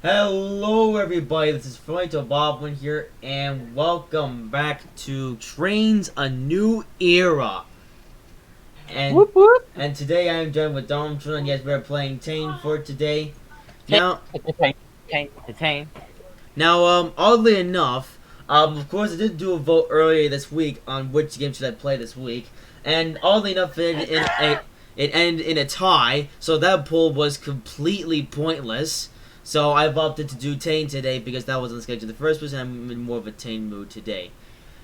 Hello everybody, this is Froito Boblin here, and welcome back to Trainz A New Era. And Whoop whoop. and today I am joined with Donald and yes, we're playing Tane for today. Tank, Now tank. oddly enough, of course I did do a vote earlier this week on which game should I play this week, and oddly enough it ended in a tie, so that poll was completely pointless. So I've opted to do Tane today because that was on the schedule in the first place, and I'm in more of a Tane mood today.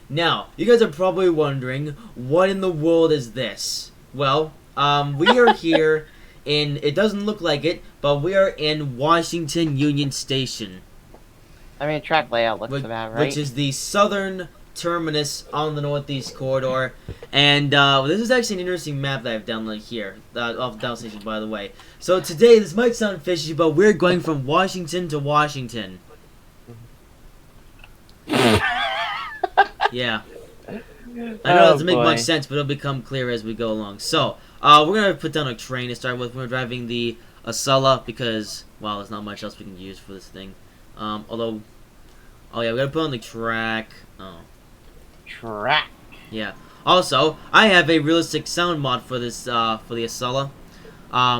Now, you guys are probably wondering, what in the world is this? Well, we are here it doesn't look like it, but we are in Washington Union Station. I mean, track layout looks about right. Which is the southern terminus on the northeast corridor. And this is actually an interesting map that I've downloaded here, off the down station, by the way. So today, this might sound fishy, but we're going from Washington to Washington. Yeah. I know that doesn't make much sense, but it'll become clear as we go along. So, we're going to put down a train to start with. We're driving the Acela because, well, there's not much else we can use for this thing. Although, oh yeah, we gotta put on the track. Oh. Track. Yeah. Also, I have a realistic sound mod for this, for the Acela.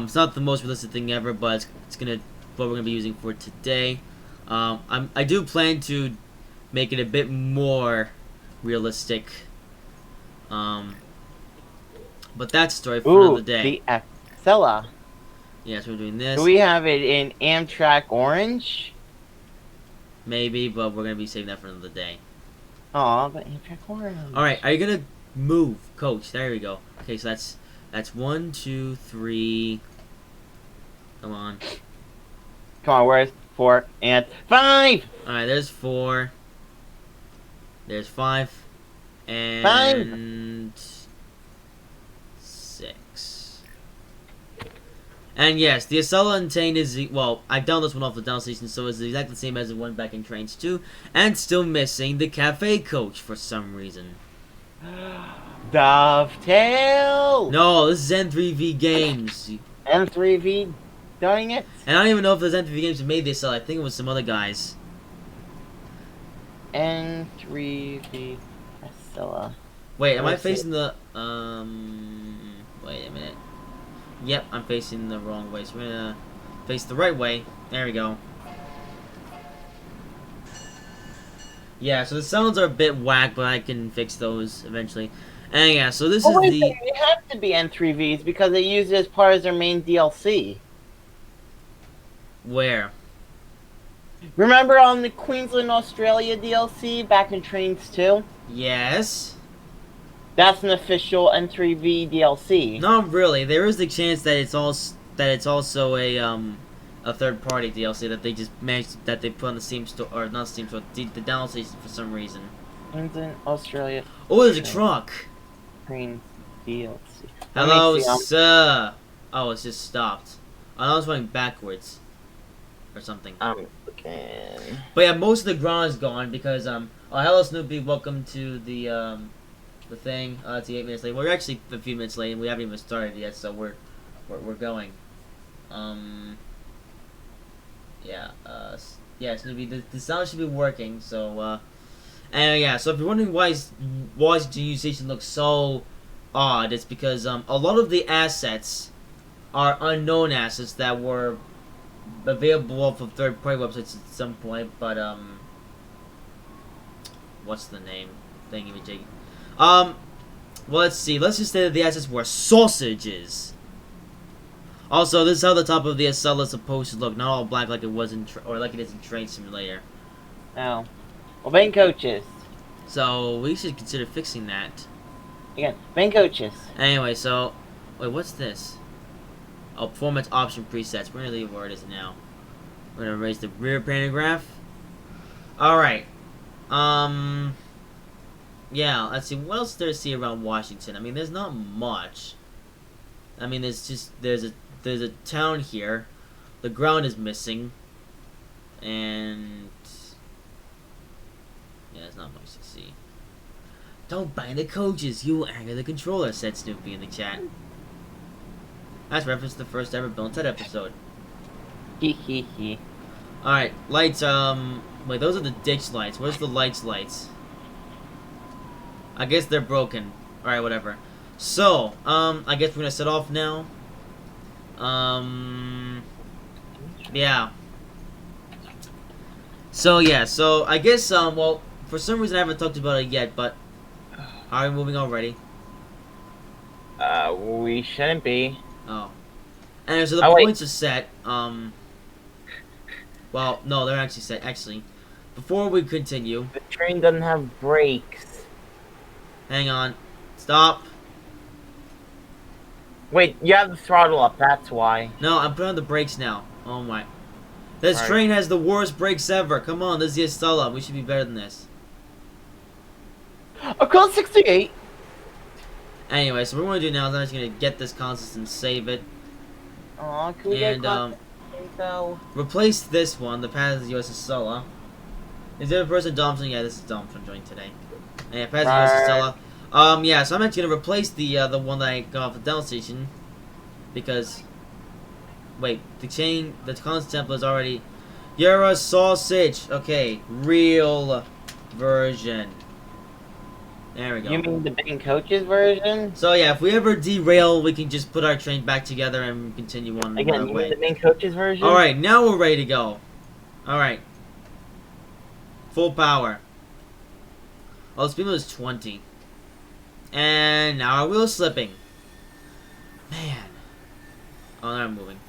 It's not the most realistic thing ever, but it's what we're gonna be using for today. I do plan to make it a bit more realistic. But that's a story for another day. The Acela. Yeah, so we're doing this. Do we have it in Amtrak Orange? Maybe, but we're gonna be saving that for another day. Aw, but Amtrak Orange. Alright, are you gonna move, coach? There we go. Okay, so that's 1, 2, 3. Come on. Come on, where's 4 and 5? Alright, there's 4. There's 5. And 6. And yes, the Acela and Tane is, well, I downloaded this one off the down station, so it's exactly the same as the one back in Trainz 2, and still missing the cafe coach for some reason. Dovetail! No, this is N3V Games. N3V doing it? And I don't even know if those N3V Games made this, so I think it was some other guys. N3V Acela. Wait, am I facing the, wait a minute. Yep, I'm facing the wrong way, so we're gonna face the right way. There we go. Yeah, so the sounds are a bit whack, but I can fix those eventually. And yeah, so this is the... It has to be N3Vs because they use it as part of their main DLC. Where? Remember on the Queensland, Australia DLC back in Trainz 2? Yes. That's an official N3V DLC. Not really. There is the chance that it's also a third-party DLC that they just managed that they put on the Steam store, or not Steam store, the download station for some reason. Queensland, Australia. Oh, there's a truck. Trainz DLC. Hello, sir. Oh, it's just stopped. I was going backwards, or something. Okay. But yeah, most of the ground is gone because oh, hello Snoopy, welcome to the thing. It's 8 minutes late. We're actually a few minutes late, and we haven't even started yet, so we're going. Yeah, yeah, Snoopy, the sound should be working. So and yeah, so if you're wondering why Washington Union Station looks so odd, it's because a lot of the assets are unknown assets that were available off of third-party websites at some point, but what's the name? Thingy-majiggy. Well, let's see. Let's just say that the assets were sausages. Also, this is how the top of the Acela is supposed to look, not all black like it was or like it is in Train Simulator. Oh. Well, main coaches. So we should consider fixing that. Again, main coaches. Anyway, so wait, what's this? Oh, performance option presets. We're gonna leave it where it is now. We're gonna raise the rear pantograph. Alright. Yeah, let's see. What else is there to see around Washington? I mean, there's not much. I mean, there's a town here. The ground is missing. And yeah, there's not much to see. Don't bind the coaches, you will anger the controller, said Snoopy in the chat. That's reference to the first ever Bill and Ted episode. Hee hee hee. Alright, lights, wait, those are the ditch lights. Where's the lights? I guess they're broken. Alright, whatever. So, I guess we're gonna set off now. Yeah. So, yeah, so I guess, well, for some reason I haven't talked about it yet, but are we moving already? We shouldn't be. Oh. And so the points are set, well, no, they're actually set. Actually, before we continue... The train doesn't have brakes. Hang on. Stop. Wait, you have the throttle up, that's why. No, I'm putting on the brakes now. Oh my. This train has the worst brakes ever. Come on, this is the Acela. We should be better than this. Across 68. Anyway, so what we're going to do now is I'm just going to get this consist and save it. Aw, can we get though? Replace this one, the Paz US Acela. Is there a person Domson? Yeah, this is Domson joining today. And yeah, Paz US Acela. Yeah, so I'm actually gonna replace the one that I got off the down station because wait, the constant template is already you're a sausage. Okay, real version. There we go. You mean the main coach's version? So yeah, if we ever derail, we can just put our train back together and continue on again. Another You way. mean the main coach's version? All right, now we're ready to go. All right, full power. Oh, the speed limit is 20, and now our wheel's slipping. Man, oh, now I'm moving.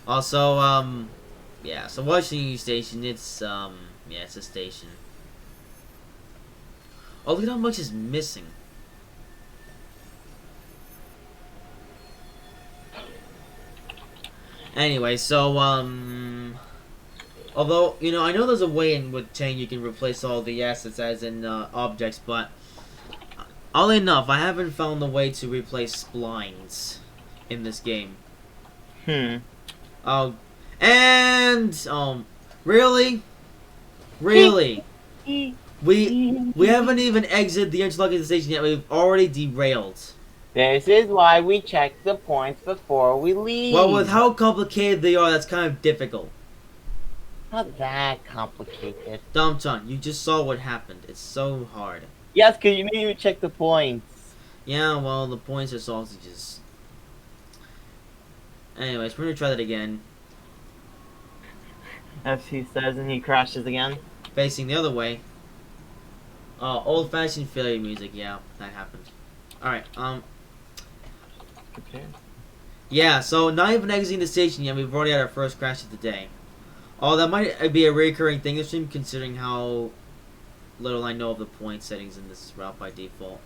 Also, yeah. So Washington Station, it's yeah, it's a station. Oh, look at how much is missing. Anyway, so, although, you know, I know there's a way in with Chain you can replace all the assets as in, objects, but, oddly enough, I haven't found the way to replace splines in this game. Oh, and, really? Really? We haven't even exited the interlocking station yet. We've already derailed. This is why we check the points before we leave. Well, with how complicated they are, that's kind of difficult. Not that complicated. Dom-chan, you just saw what happened. It's so hard. Yes, because you didn't even check the points. Yeah, well, the points are sausages. Anyways, we're gonna try that again. As he says, and he crashes again. Facing the other way. Old-fashioned failure music. Yeah, that happened. Alright, Okay. yeah, so not even exiting the station yet, we've already had our first crash of the day. Oh, that might be a recurring thing this stream, considering how little I know of the point settings in this route by default.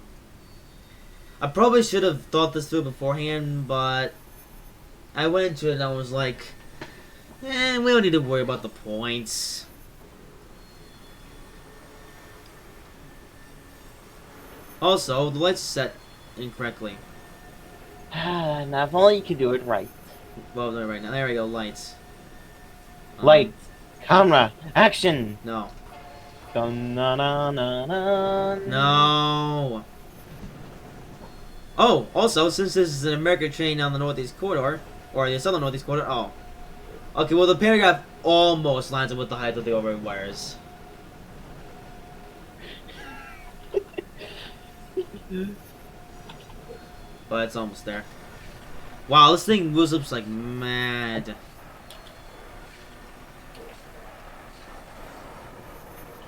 I probably should have thought this through beforehand, but I went into it and I was like, we don't need to worry about the points. Also, the lights set incorrectly. Now, if only you could do it right. Well, no, right now. There we go, lights. Lights, camera, action! No. Dun-na-na-na-na. No. Oh, also, since this is an American train on the Northeast Corridor, or the Southern Northeast Corridor, oh. Okay, well, the paragraph almost lines up with the height of the overhead wires. But it's almost there. Wow, this thing moves up like mad.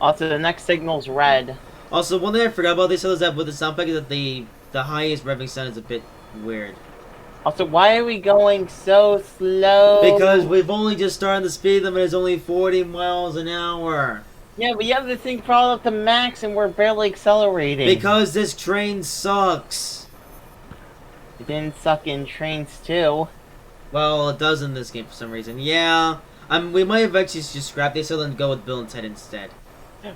Also, the next signal's red. Also, one thing I forgot about this is that with the sound pack is that the highest revving sound is a bit weird. Also, why are we going so slow? Because we've only just started, the speed limit is only 40 miles an hour. Yeah, but you have the thing throttled up to max and we're barely accelerating. Because this train sucks. It didn't suck in Trainz too. Well, it does in this game for some reason. Yeah, we might eventually just scrap this and go with Bill and Ted instead.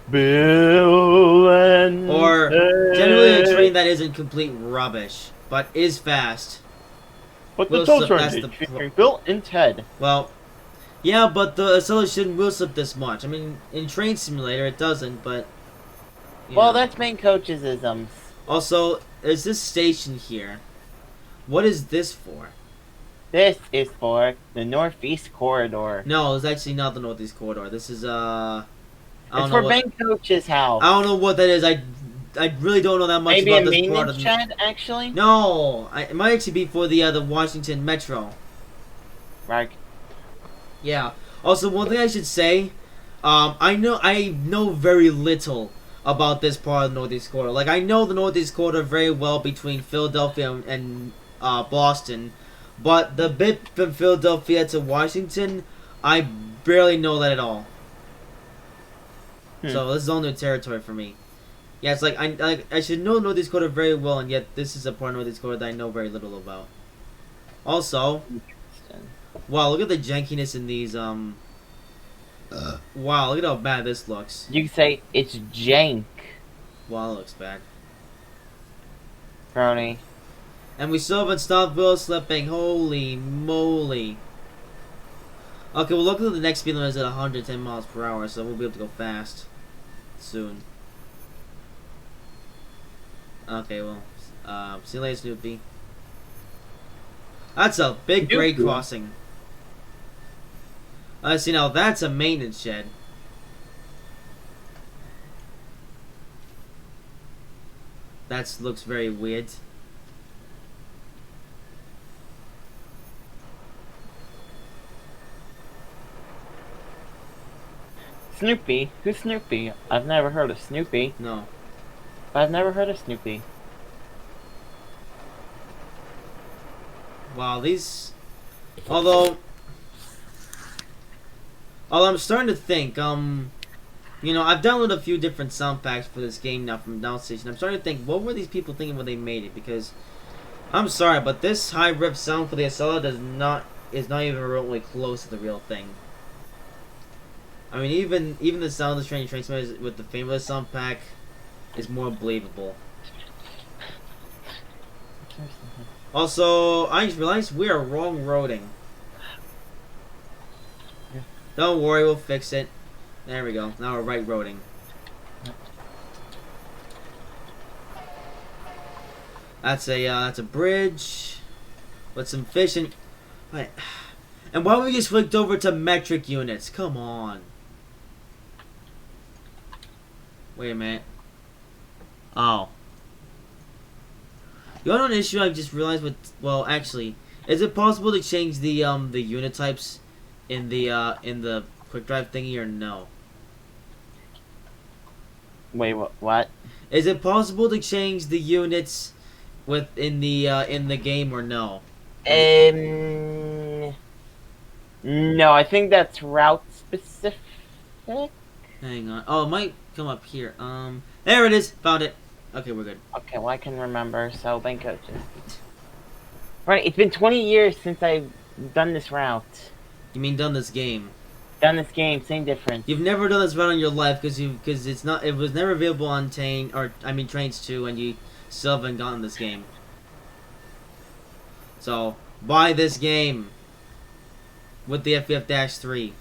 Bill and Or Ted. generally a train that isn't complete rubbish, but is fast. But Wheel the tow slip, train that's featuring Bill and Ted. Well, yeah, but the Acela shouldn't wheel slip this much. I mean, in Train Simulator it doesn't, but... Well, know. that's main coach's isms. Also, there's this station here. What is this for? This is for the Northeast Corridor. No, it's actually not the Northeast Corridor. This is I don't It's know for what Ben Coach's house. I don't know what that is. I really don't know that much Maybe about a this part maintenance of. shed, actually? No, it might actually be for the Washington Metro. Right. Yeah. Also, one thing I should say, I know very little about this part of the Northeast Corridor. Like, I know the Northeast Corridor very well between Philadelphia and Boston, but the bit from Philadelphia to Washington, I barely know that at all. So this is all new territory for me. Yeah, it's like I should know Northeast Corridor very well, and yet this is a part of Northeast Corridor that I know very little about. Also, wow, look at the jankiness in these Wow, look at how bad this looks. You can say it's jank, Wow, that looks bad. Brony. And we still haven't stopped wheel slipping. Holy moly. Okay, well, look at the next speed limit is at 110 miles per hour, so we'll be able to go fast soon. Okay, well, see you later, Snoopy. That's a big grade crossing. See, now that's a maintenance shed. That looks very weird. Snoopy? Who's Snoopy? I've never heard of Snoopy. No. I've never heard of Snoopy. Wow, these... Although I'm starting to think, you know, I've downloaded a few different sound packs for this game now from Downstation. I'm starting to think, what were these people thinking when they made it? Because, I'm sorry, but this high rip sound for the Acela is not even remotely close to the real thing. I mean, even the sound of the Trainz with the famous sound pack is more believable. Also, I just realized we are wrong roading. Don't worry, we'll fix it. There we go. Now we're right roading. That's a bridge with some fish and. And why we just flicked over to metric units? Come on. Wait a minute. Oh. You want to know an issue I just realized with? Well, actually, is it possible to change the unit types in the quick drive thingy or no? Wait, what? Is it possible to change the units in the game or no? No, I think that's route specific. Hang on. Oh, it might come up here. There it is. Found it. Okay, we're good. Okay, well I can remember. So bank coaches. Right, it's been 20 years since I've done this route. You mean done this game? Done this game, same difference. You've never done this route in your life because it was never available on Trainz 2, and you still haven't gotten this game. So buy this game with the FF-3.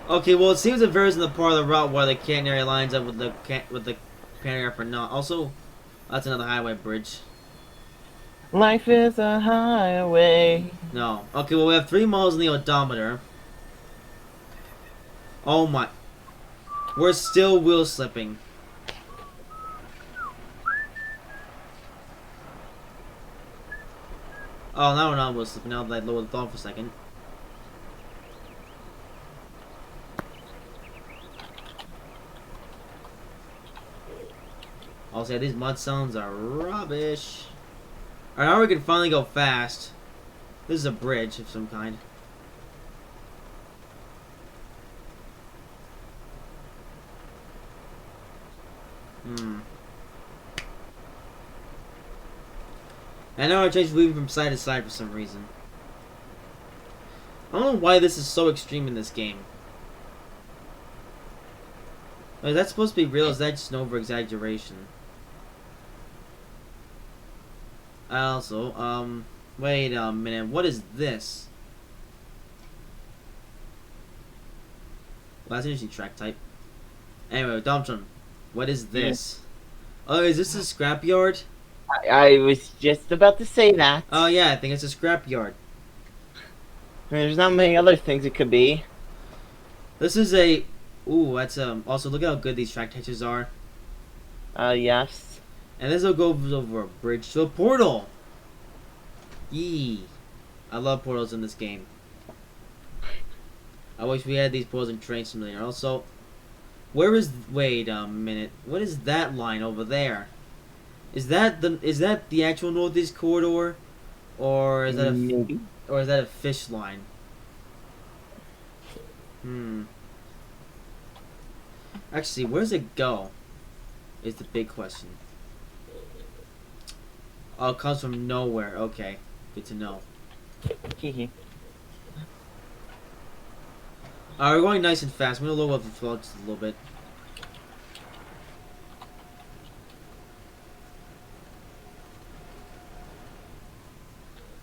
Okay, well it seems it varies in the part of the route where the canyon area lines up with the canyon area for not. Also, that's another highway bridge. Life is a highway. No. Okay, well we have 3 miles in the odometer. Oh my. We're still wheel slipping. Oh, now we're not wheel slipping. Now that I lowered the thought for a second. Also, yeah, these mud sounds are rubbish. Alright, now we can finally go fast. This is a bridge of some kind. I know I changed moving from side to side for some reason. I don't know why this is so extreme in this game. Is that supposed to be real? Or is that just an over-exaggeration? Also, wait a minute. What is this? Well, that's an interesting track type. Anyway, Domtron, what is this? Oh, is this a scrapyard? I was just about to say that. Oh yeah, I think it's a scrapyard. There's not many other things it could be. This is a. Ooh, that's Also, look at how good these track textures are. Yes. And this will go over a bridge to a portal. Yee. I love portals in this game. I wish we had these portals in Train Simulator. Also, where is? Wait a minute. What is that line over there? Is that the actual northeast corridor, or is that Maybe. a fish line? Actually, where does it go? Is the big question. Oh, it comes from nowhere. Okay, good to know. We're going nice and fast. I'm gonna lower up the flow just a little bit.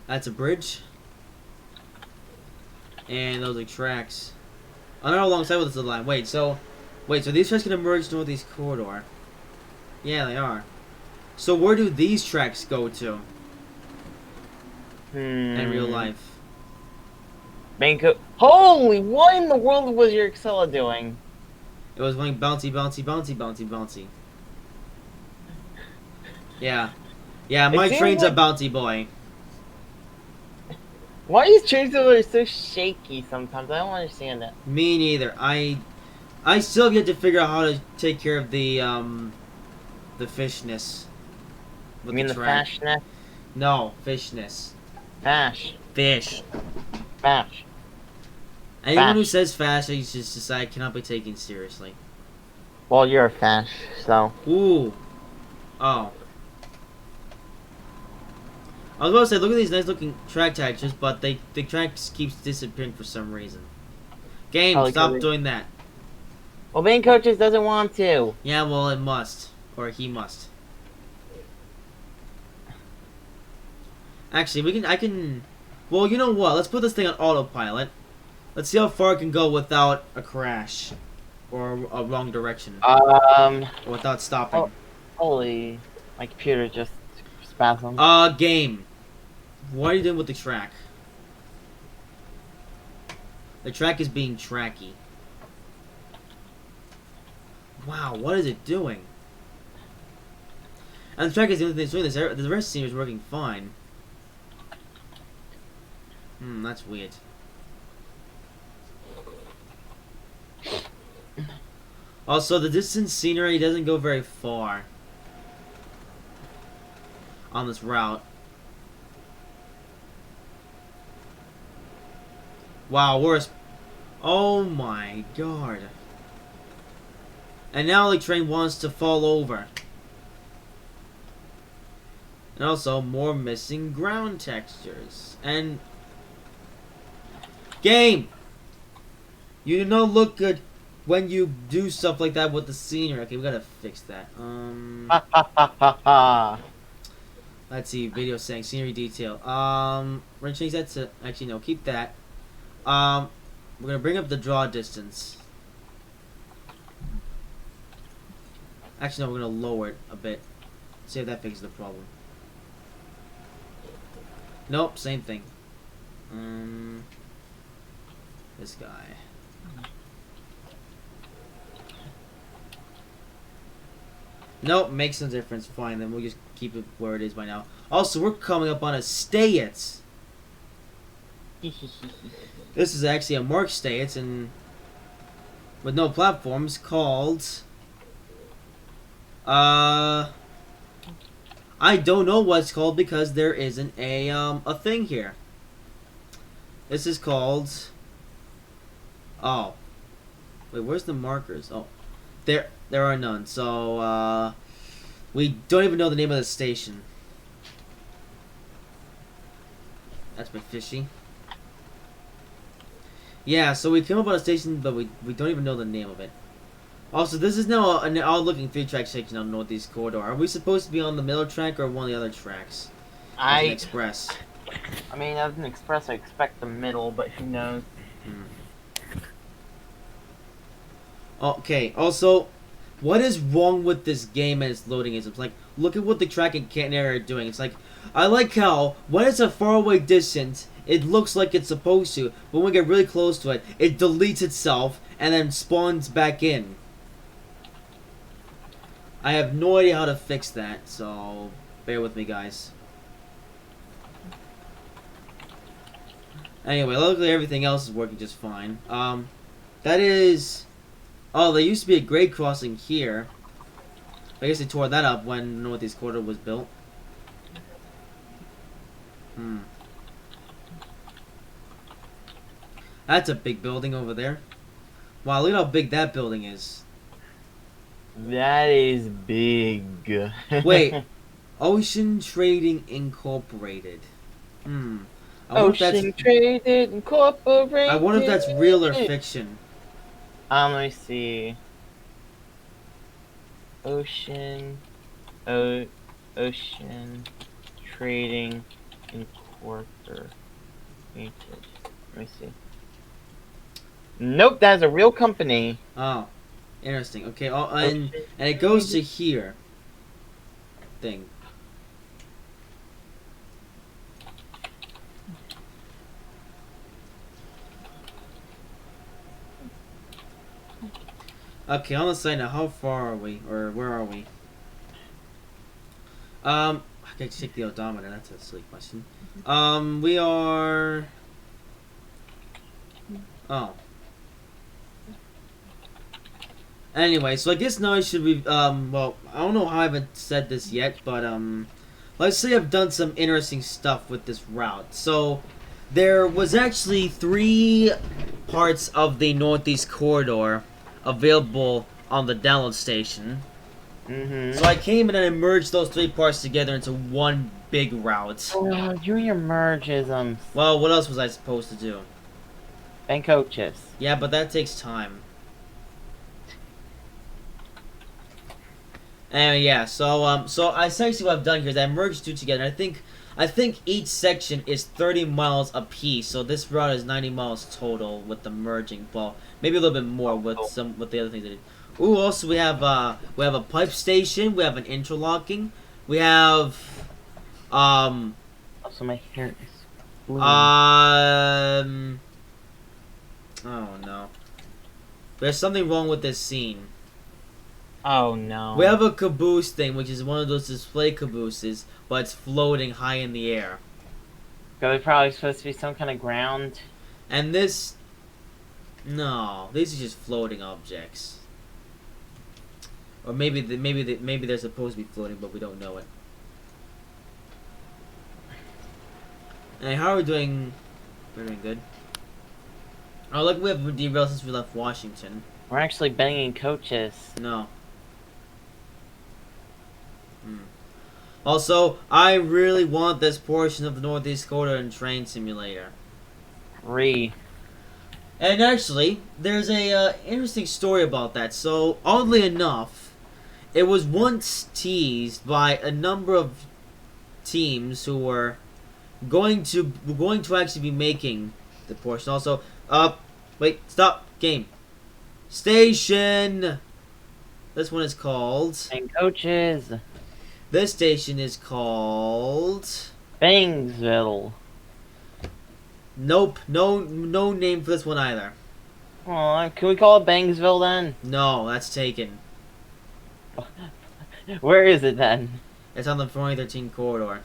That's a bridge. And those are tracks. Oh, not alongside with this line. Wait, so these tracks can merge northeast corridor. Yeah, they are. So where do these tracks go to? In real life. Banco. Holy, what in the world was your Acela doing? It was going bouncy, bouncy, bouncy, bouncy, bouncy. Yeah. Yeah, my train's a bouncy boy. Why is Trainz so shaky sometimes? I don't understand that. Me neither. I still have yet to figure out how to take care of the fishness. You mean the fashness? No, fishness. Fash. Fish. Fash. Anyone who says fash, I just I cannot be taken seriously. Well, you're a fash, so. Ooh. Oh. I was about to say, look at these nice looking track textures, but the tracks keeps disappearing for some reason. Game, stop doing that. Well, Main Coaches doesn't want to. Yeah, well, it must. Or he must. Actually, I can... Well, you know what? Let's put this thing on autopilot. Let's see how far it can go without a crash. Or a wrong direction. Or without stopping. Oh, holy... My computer just spasmed. Game. What are you doing with the track? The track is being tracky. Wow, what is it doing? And the track is the only thing that's doing this. The rest seems working fine. That's weird. Also, the distance scenery doesn't go very far on this route. Wow, worse. Oh my god. And now the train wants to fall over. And also, more missing ground textures. And... Game! You do not look good when you do stuff like that with the scenery. Okay, we gotta fix that. Let's see, video saying scenery detail. We're gonna change that to... Actually, no, keep that. We're gonna bring up the draw distance. Actually, no, we're gonna lower it a bit. See if that fixes the problem. Nope, same thing. This guy. Nope, makes no difference. Fine, then we'll just keep it where it is by now. Also, we're coming up on a stay-it. This is actually a marked stay-it and with no platforms called... I don't know what it's called because there isn't a thing here. This is called... Oh. Wait, where's the markers? Oh. There are none. So, we don't even know the name of the station. That's a bit fishy. Yeah, so we came up on a station, but we don't even know the name of it. Also, this is now an odd-looking 3-track section on Northeast Corridor. Are we supposed to be on the middle track or one of the other tracks? As an express. I mean, as an express, I expect the middle, but who knows? Okay, also, What is wrong with this game and its loading is? It's like, look at what the track and can't area are doing. It's like, I like how when it's a faraway distance, it looks like it's supposed to, but when we get really close to it, it deletes itself and then spawns back in. I have no idea how to fix that, so bear with me, guys. Anyway, luckily everything else is working just fine. That is... Oh, there used to be a grade crossing here. I guess they tore that up when Northeast Corridor was built. That's a big building over there. Wow, look at how big that building is. That is big. Wait, Ocean Trading Incorporated. Ocean Trading Incorporated. I wonder if that's real or fiction. Let me see. Ocean Trading Incorporated. Let me see. Nope, that's a real company. Oh, interesting. Okay, and it goes to here. Thing. Okay, on the side now, how far are we? Or where are we? I gotta check the odometer, that's a silly question. We are... Oh. Anyway, so I guess now I should be, well, I don't know how I haven't said this yet, but, let's say I've done some interesting stuff with this route. So, there was actually 3 parts of the Northeast Corridor available on the download station. So I came in and I merged those 3 parts together into one big route. Oh, you and your mergisms. Well, what else was I supposed to do? And coaches. Yeah, but that takes time. Anyway, yeah, so essentially what I've done here is I merged 2 together. I think each section is 30 miles apiece, so this route is 90 miles total with the merging. Well, maybe a little bit more with the other things I did. Ooh, also we have a pipe station, we have an interlocking, we have Also, my hair is blue. oh no. There's something wrong with this scene. Oh no. We have a caboose thing, which is one of those display cabooses, but it's floating high in the air. There's probably supposed to be some kind of ground. And this... No, these are just floating objects. Or maybe they're supposed to be floating, but we don't know it. Hey, how are we doing? We're doing good. Oh, look, we have derailed since we left Washington. We're actually banging coaches. No. Also, I really want this portion of the Northeast Corridor in Train Simulator. And actually, there's a interesting story about that. So, oddly enough, it was once teased by a number of teams who were going to actually be making the portion. Also, wait, stop, game. Station. This one is called. And coaches. This station is called. Bangsville. Nope, no name for this one either. Aw, can we call it Bangsville then? No, that's taken. Where is it then? It's on the 2013 corridor.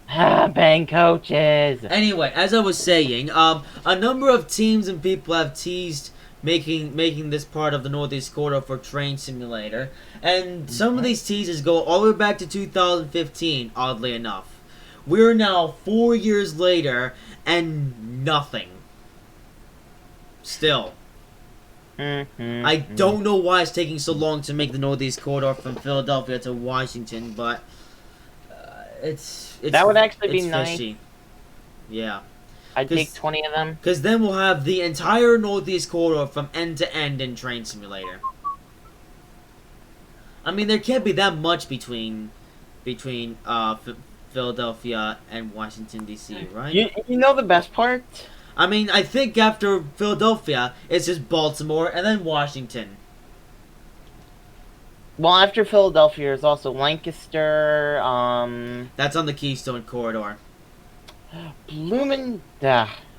Bang coaches. Anyway, as I was saying, a number of teams and people have teased making this part of the Northeast Corridor for Train Simulator, and some of these teases go all the way back to 2015. Oddly enough, we're now 4 years later, and nothing. Still. I don't know why it's taking so long to make the Northeast Corridor from Philadelphia to Washington, but it's that would actually be fishy. nice. Yeah. I'd take 20 of them. Because then we'll have the entire Northeast Corridor from end to end in Train Simulator. I mean, there can't be that much between Philadelphia and Washington, D.C., right? You know the best part? I mean, I think after Philadelphia, it's just Baltimore and then Washington. Well, after Philadelphia, there's also Lancaster, That's on the Keystone Corridor.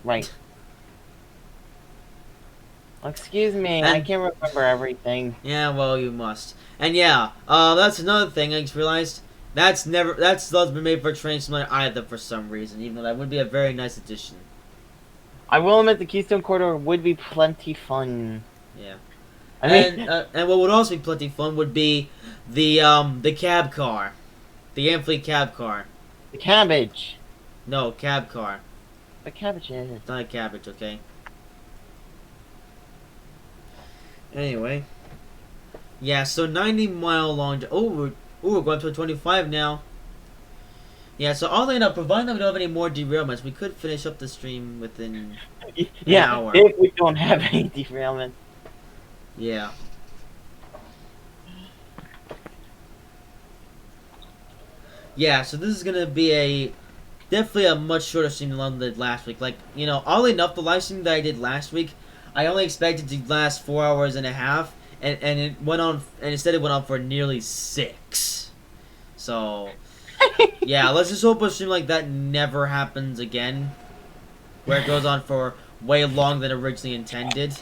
right. Excuse me, I And can't remember everything. yeah, well, you must. And yeah, that's another thing I just realized. That's been made for Trainz either for some reason, even though that would be a very nice addition. I will admit the Keystone Corridor would be plenty fun. Yeah. I mean, And what would also be plenty fun would be the cab car, the Amfleet cab car. the cabbage. No, cab car. The cabbage is. It's not a cabbage, okay? Anyway. Yeah, so 90-mile long... we're going to 25 now. Yeah, so oddly enough, providing that we don't have any more derailments, we could finish up the stream within an hour. If we don't have any derailment. Yeah. Yeah, so this is going to be definitely a much shorter stream than the last week. Like, you know, oddly enough, the live stream that I did last week, I only expected to last 4 hours and a half, and it went on, and instead it went on for nearly 6. So, yeah, let's just hope a stream like that never happens again, where it goes on for way longer than originally intended.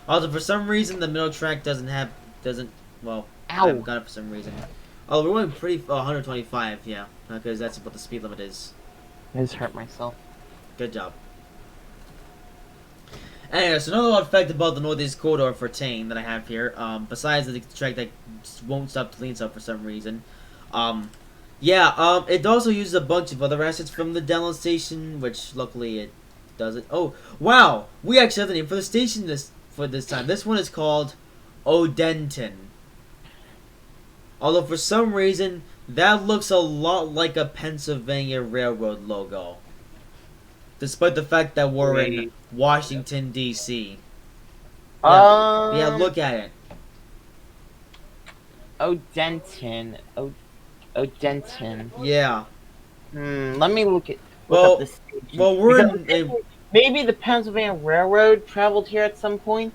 Also, for some reason, the middle track well, I Ow. haven't got it for some reason. Oh, we're going pretty, 125, yeah, because that's what the speed limit is. I just hurt myself. Good job. Anyway, so another fact about the Northeast Corridor for Tane that I have here, besides the track that just won't stop deleting stuff for some reason, it also uses a bunch of other assets from the download station, which luckily it doesn't. Oh, wow! We actually have the name for the station this time. This one is called Odenton. Although for some reason, that looks a lot like a Pennsylvania Railroad logo. Despite the fact that we're in Washington, D.C. Yeah, look at it. Odenton. Odenton. Yeah. Let me look up the station. Well, we're in... Maybe the Pennsylvania Railroad traveled here at some point?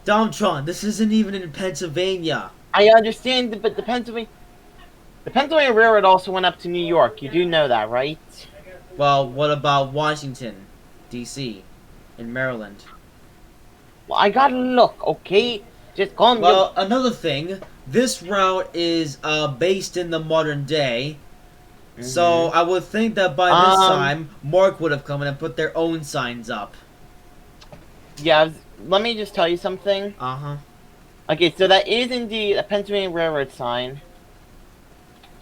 Domtron, this isn't even in Pennsylvania. I understand, but the Pennsylvania Railroad also went up to New York. You do know that, right? Well, what about Washington, D.C., and Maryland? Well, I gotta look, okay? Just calm down. Well, another thing, this route is based in the modern day, so I would think that by this time, Mark would have come in and put their own signs up. Yeah, let me just tell you something. Uh-huh. Okay, so that is indeed a Pennsylvania Railroad sign.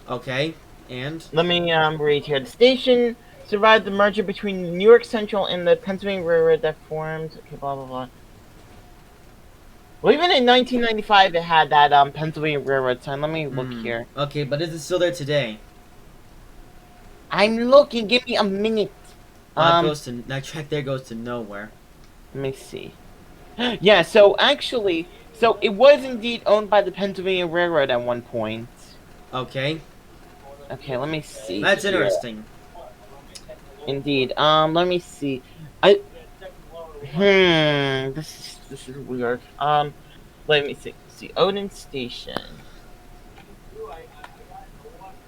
Okay, and? Let me read here. The station survived the merger between New York Central and the Pennsylvania Railroad that formed. Okay, blah, blah, blah. Well, even in 1995, it had that Pennsylvania Railroad sign. Let me look here. Okay, but is it still there today? I'm looking. Give me a minute. That track there goes to nowhere. Let me see. Yeah, so actually, it was indeed owned by the Pennsylvania Railroad at one point. Okay. Okay, let me see. That's here. interesting. Indeed. Let me see. This is weird. Let me see. Odin Station.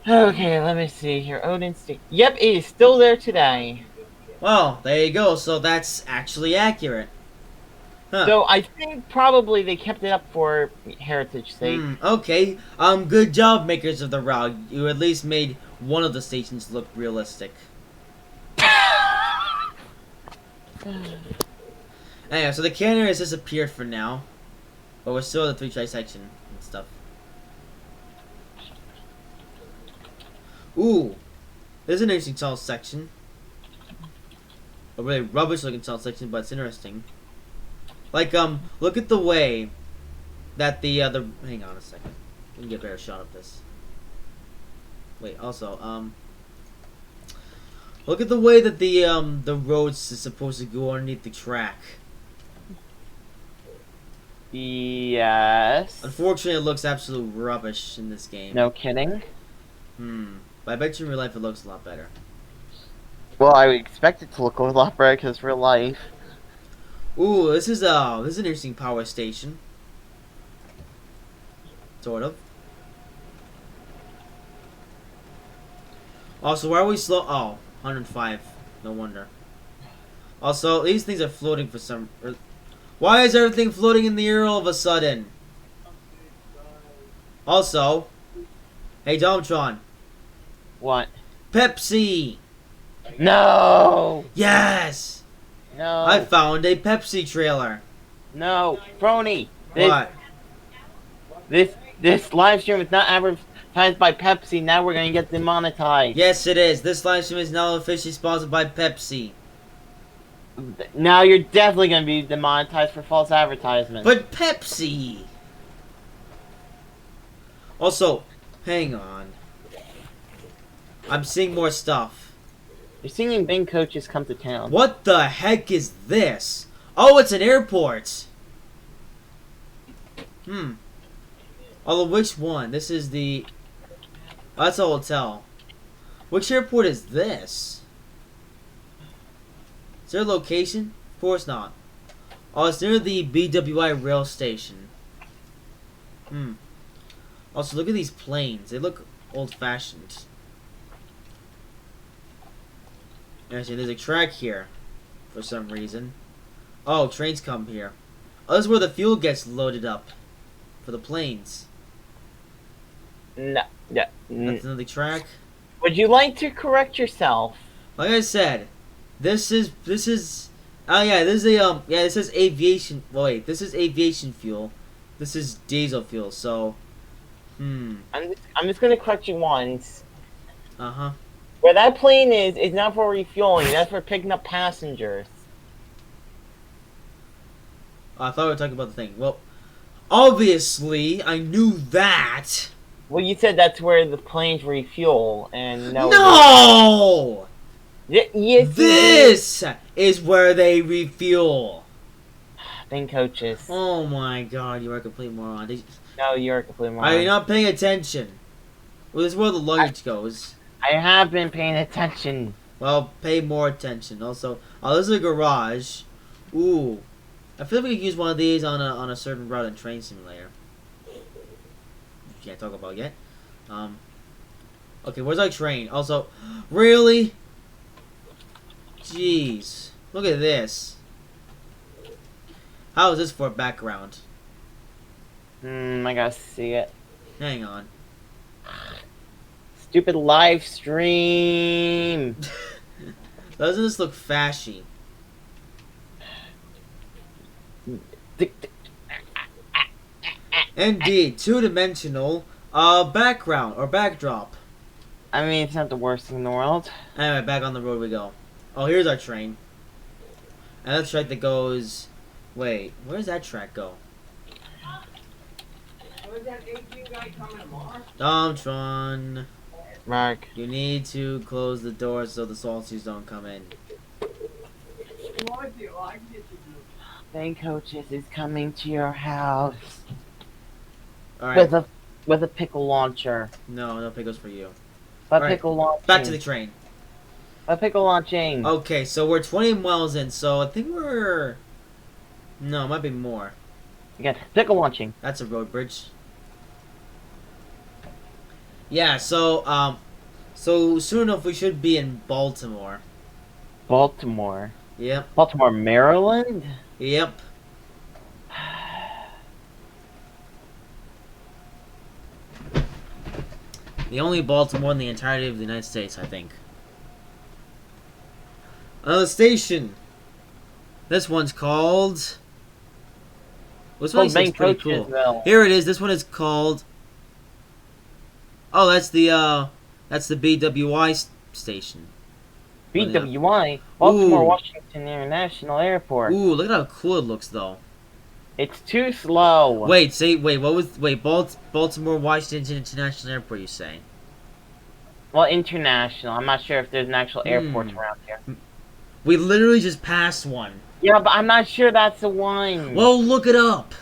Okay, let me see here. Odin Station. Yep, it is still there today. Well, there you go. So that's actually accurate. Huh. So I think probably they kept it up for heritage sake. Okay. Good job, makers of the route. You at least made one of the stations look realistic. Anyway, so the canyon has disappeared for now, but we're still at the 3-track section and stuff. Ooh, there's an interesting tunnel section. A really rubbish-looking tunnel section, but it's interesting. Like, look at the way that the hang on a second. Let me get a better shot of this. Wait, also, look at the way that the roads is supposed to go underneath the track. Yes. Unfortunately, it looks absolute rubbish in this game. No kidding. But I bet you in real life it looks a lot better. Well, I would expect it to look a lot better because real life. Ooh, this is an interesting power station. Sort of. Also, why are we slow? Oh, 105. No wonder. Also, these things are floating for some... Why is everything floating in the air all of a sudden? Also, hey, Domtron. What? Pepsi! No! Yes! No. I found a Pepsi trailer. No. Brony! What? This live stream is not advertised by Pepsi. Now we're gonna get demonetized. Yes, it is. This live stream is now officially sponsored by Pepsi. Now you're definitely gonna be demonetized for false advertisement. But Pepsi! Also, hang on. I'm seeing more stuff. You're seeing bank coaches come to town. What the heck is this? Oh, it's an airport! Although, which one? This is the... Oh, that's a hotel. Which airport is this? Is there a location? Of course not. Oh, it's near the BWI rail station. Also, look at these planes. They look old-fashioned. Actually, there's a track here. For some reason. Oh, trains come here. Oh, this is where the fuel gets loaded up. For the planes. No. Yeah. That's another track. Would you like to correct yourself? Like I said, this is oh yeah, this is a this is aviation. Wait, this is aviation fuel. This is diesel fuel. So, I'm just gonna correct you once. Where that plane is not for refueling. That's for picking up passengers. I thought we were talking about the thing. Well, obviously, I knew that. Well, you said that's where the planes refuel, and no. No! Yes. This is where they refuel. Bank coaches. Oh my god, you are a complete moron. No, you're a complete moron. Are you not paying attention? Well, this is where the luggage goes. I have been paying attention. Well, pay more attention. Also, oh, this is a garage. Ooh, I feel like we could use one of these on a certain route in Train Simulator. Can't talk about yet. Okay, where's our train? Also, really? Jeez, look at this. How is this for background? I gotta see it. Hang on. Stupid live stream. Doesn't this look fashy? Indeed, two-dimensional background or backdrop. I mean, it's not the worst thing in the world. Anyway, back on the road we go. Oh, here's our train. And that's track that goes... Wait, where does that track go? Was that 18 guy coming tomorrow? Domtron, Mark. you need to close the door so the salties don't come in. What do you like it to do? Bank coaches is coming to your house Alright. with a pickle launcher. No pickles for you. But pickle launching. Back to the train. A pickle launching. Okay, so we're 20 miles in, so I think we're... No, it might be more. Again, pickle launching. That's a road bridge. Yeah, so soon enough we should be in Baltimore. Baltimore. Yep. Baltimore, Maryland? Yep. The only Baltimore in the entirety of the United States, I think. Another station. This one's called... This one looks pretty cool. Here it is. This one is called... Oh, that's the BWI station. BWI? Baltimore, Ooh. Washington International Airport. Ooh, look at how cool it looks, though. It's too slow. Wait, Baltimore, Washington International Airport, you say? Well, international. I'm not sure if there's an actual airport around here. We literally just passed one. Yeah, but I'm not sure that's the one. Well, look it up.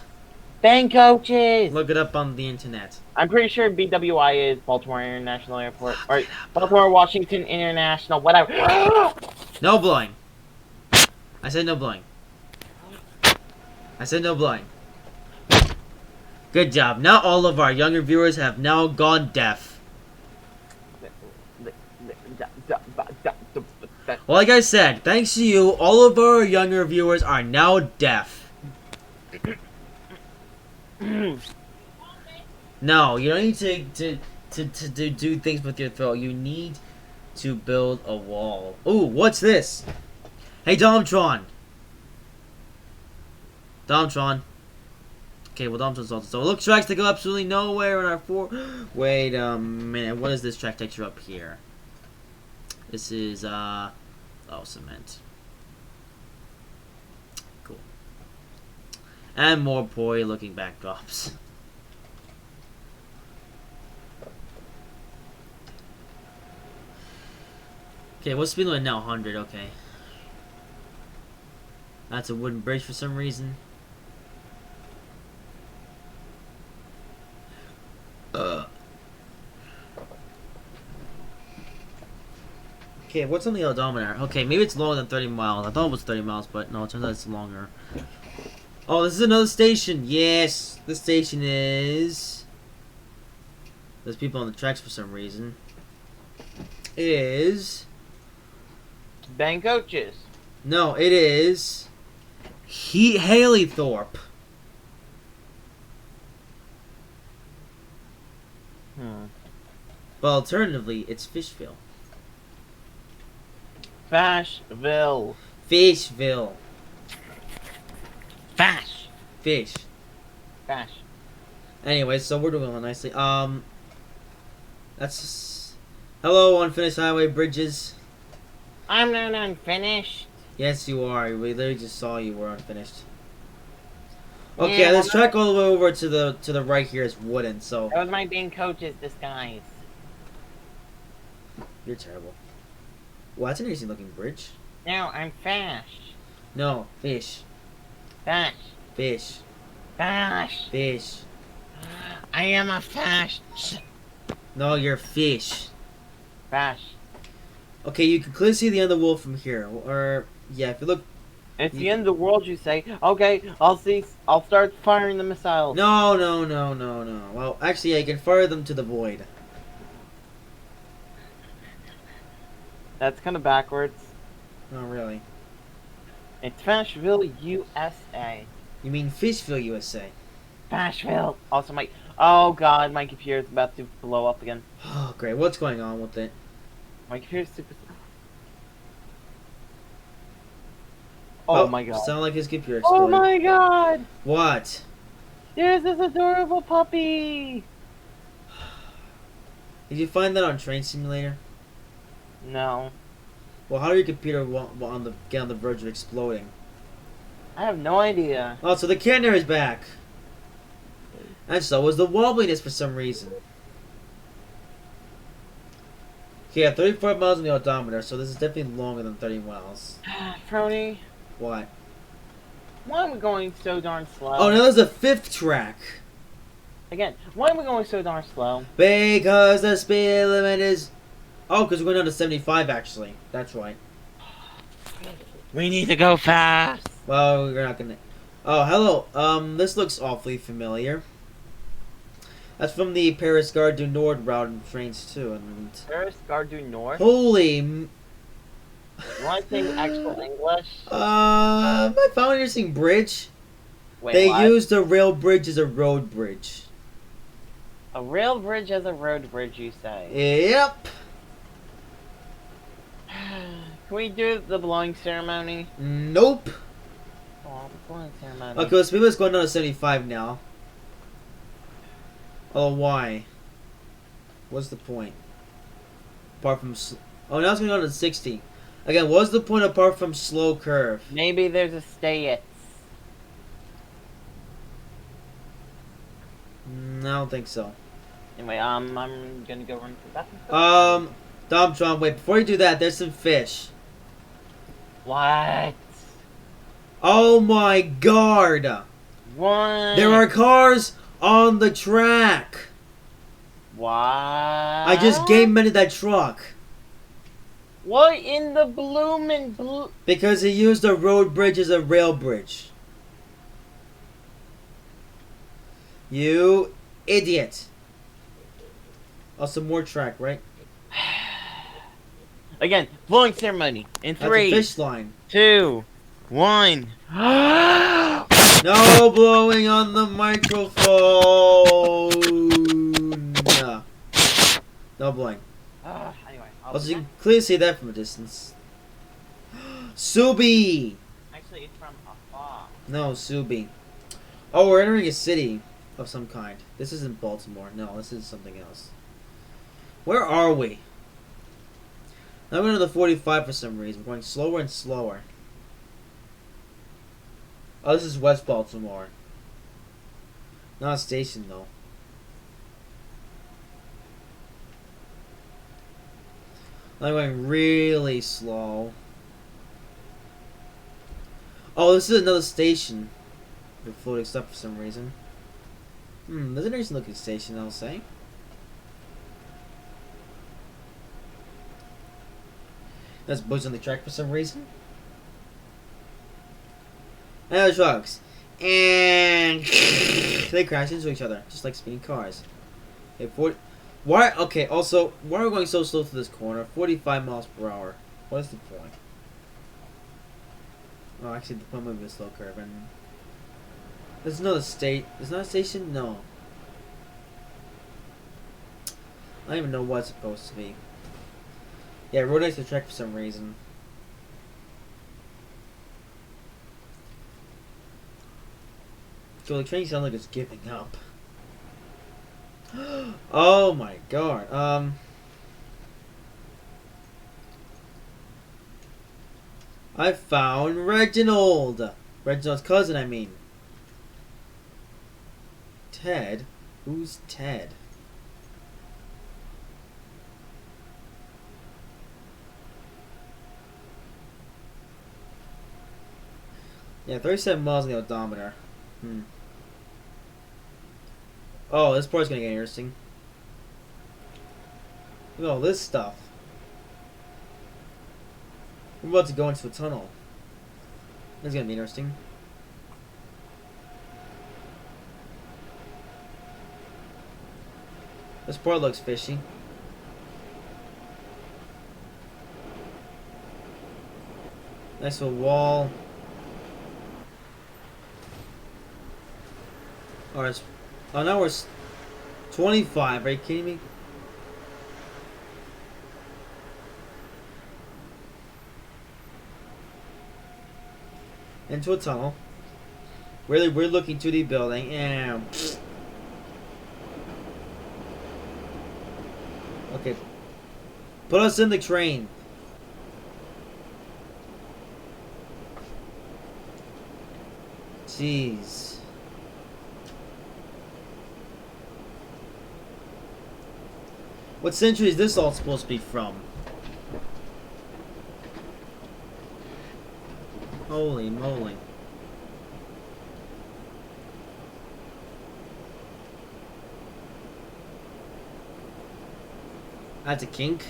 Bank coaches. Look it up on the internet. I'm pretty sure BWI is Baltimore International Airport. Or Baltimore, Washington International, whatever. No blowing. I said no blowing. I said no blowing. Good job. Now all of our younger viewers have now gone deaf. Well, like I said, thanks to you, all of our younger viewers are now deaf. No, you don't need to do things with your throat. You need to build a wall. Ooh, what's this? Hey, Domtron. Domtron. Okay, well, Domtron's also. So, look, tracks that go absolutely nowhere in our four. Wait a minute. What is this track texture up here? This is, oh, cement. Cool. And more poorly looking backdrops. Okay, what's speed limit now? 100, okay. That's a wooden bridge for some reason. Okay, what's on the odometer? Okay, maybe it's longer than 30 miles. I thought it was 30 miles, but no, it turns out it's longer. Oh, this is another station. Yes, this station is... There's people on the tracks for some reason. It is... Ben Coaches. No, it is... Haleythorpe. But alternatively, it's Fishville. Fashville. Fishville. Fash. Fish. Fash. Anyway, so we're doing it nicely. That's... Hello, unfinished highway bridges. I'm not unfinished. Yes, you are. We literally just saw you were unfinished. Okay, Yeah, this track all the way over to the right here is wooden, so... That was my Ben Coaches disguise. You're terrible. Well, that's an interesting looking bridge. No, I'm Fash. No, fish. Fash. Fish. Fash. Fish. I am a Fash. No, you're fish. Fash. Okay, you can clearly see the end of the wolf from here. Or, yeah, if you look... It's the end of the world, you say. Okay, I'll start firing the missiles. No. Well, actually, yeah, you can fire them to the void. That's kind of backwards. Oh, really? It's Fashville, USA. You mean Fishville, USA? Fashville. Also, oh god, my computer's about to blow up again. Oh, great. What's going on with it? My computer's super... Oh my god. Sound like his computer Oh exploded. my god! What? There's this adorable puppy! Did you find that on Train Simulator? No. Well, how did your computer get on the verge of exploding? I have no idea. Oh, so the canner is back. And so was the wobbliness for some reason. Okay, yeah, 35 miles on the odometer, so this is definitely longer than 30 miles. Frony, What? why are we going so darn slow? Oh, now there's a fifth track. Again, why are we going so darn slow? Because the speed limit is... Oh, because we're going down to 75, actually. That's right. We need to go fast! Well, we're not gonna... Oh, hello. This looks awfully familiar. That's from the Paris Gare du Nord route in Trainz 2. And... Paris Gare du Nord? Holy... You want to say actual English? I found an interesting bridge. Wait, They what? used a rail bridge as a road bridge. A rail bridge as a road bridge, you say? Yep. Can we do the blowing ceremony? Nope. Oh, the blowing ceremony. Okay, so people's going down to 75 now. Oh, why? What's the point? Apart from... Oh, now it's going down to 60. Again, what's the point apart from slow curve? Maybe there's a stay it. I don't think so. Anyway, I'm gonna go run to the bathroom. Domtron, wait, before you do that, there's some fish. What? Oh my god! What? There are cars on the track! What? I just game-mended that truck. What in the bloomin' blue? Because he used a road bridge as a rail bridge. You idiot. Also, more track, right? Again, blowing ceremony. In That's a 3, fish line. 2, 1. No blowing on the microphone. No blowing. Anyway, Also, you can clearly see that from a distance. Subi! actually, it's from afar. No, Subi. Oh, we're entering a city of some kind. This isn't Baltimore. No, this is something else. Where are we? Now we're into the 45 for some reason. We're going slower and slower. Oh, this is West Baltimore. Not a station, though. I'm going really slow. Oh, this is another station. We're floating stuff for some reason. There's an interesting looking station, I'll say. There's boats on the track for some reason. And other trucks. And they crash into each other, just like speeding cars. Okay, why? Okay, also, why are we going so slow to this corner? 45 miles per hour. What is the point? Oh, actually, the point might be a slow curve. And there's another state. There's not a station? No. I don't even know what it's supposed to be. Yeah, road next to the track for some reason. So the train sounds like it's giving up. Oh my god. I found Reginald. Reginald's cousin, I mean. Ted? Who's Ted? Yeah, 37 miles on the odometer. Oh, this part's gonna get interesting. Look at all this stuff. We're about to go into a tunnel. This is gonna be interesting. This part looks fishy. Nice little wall. Alright. Oh, now we're 25. Are you kidding me? Into a tunnel. Really, we're looking to the building, and okay, put us in the train. Jeez. What century is this all supposed to be from? Holy moly. That's a kink.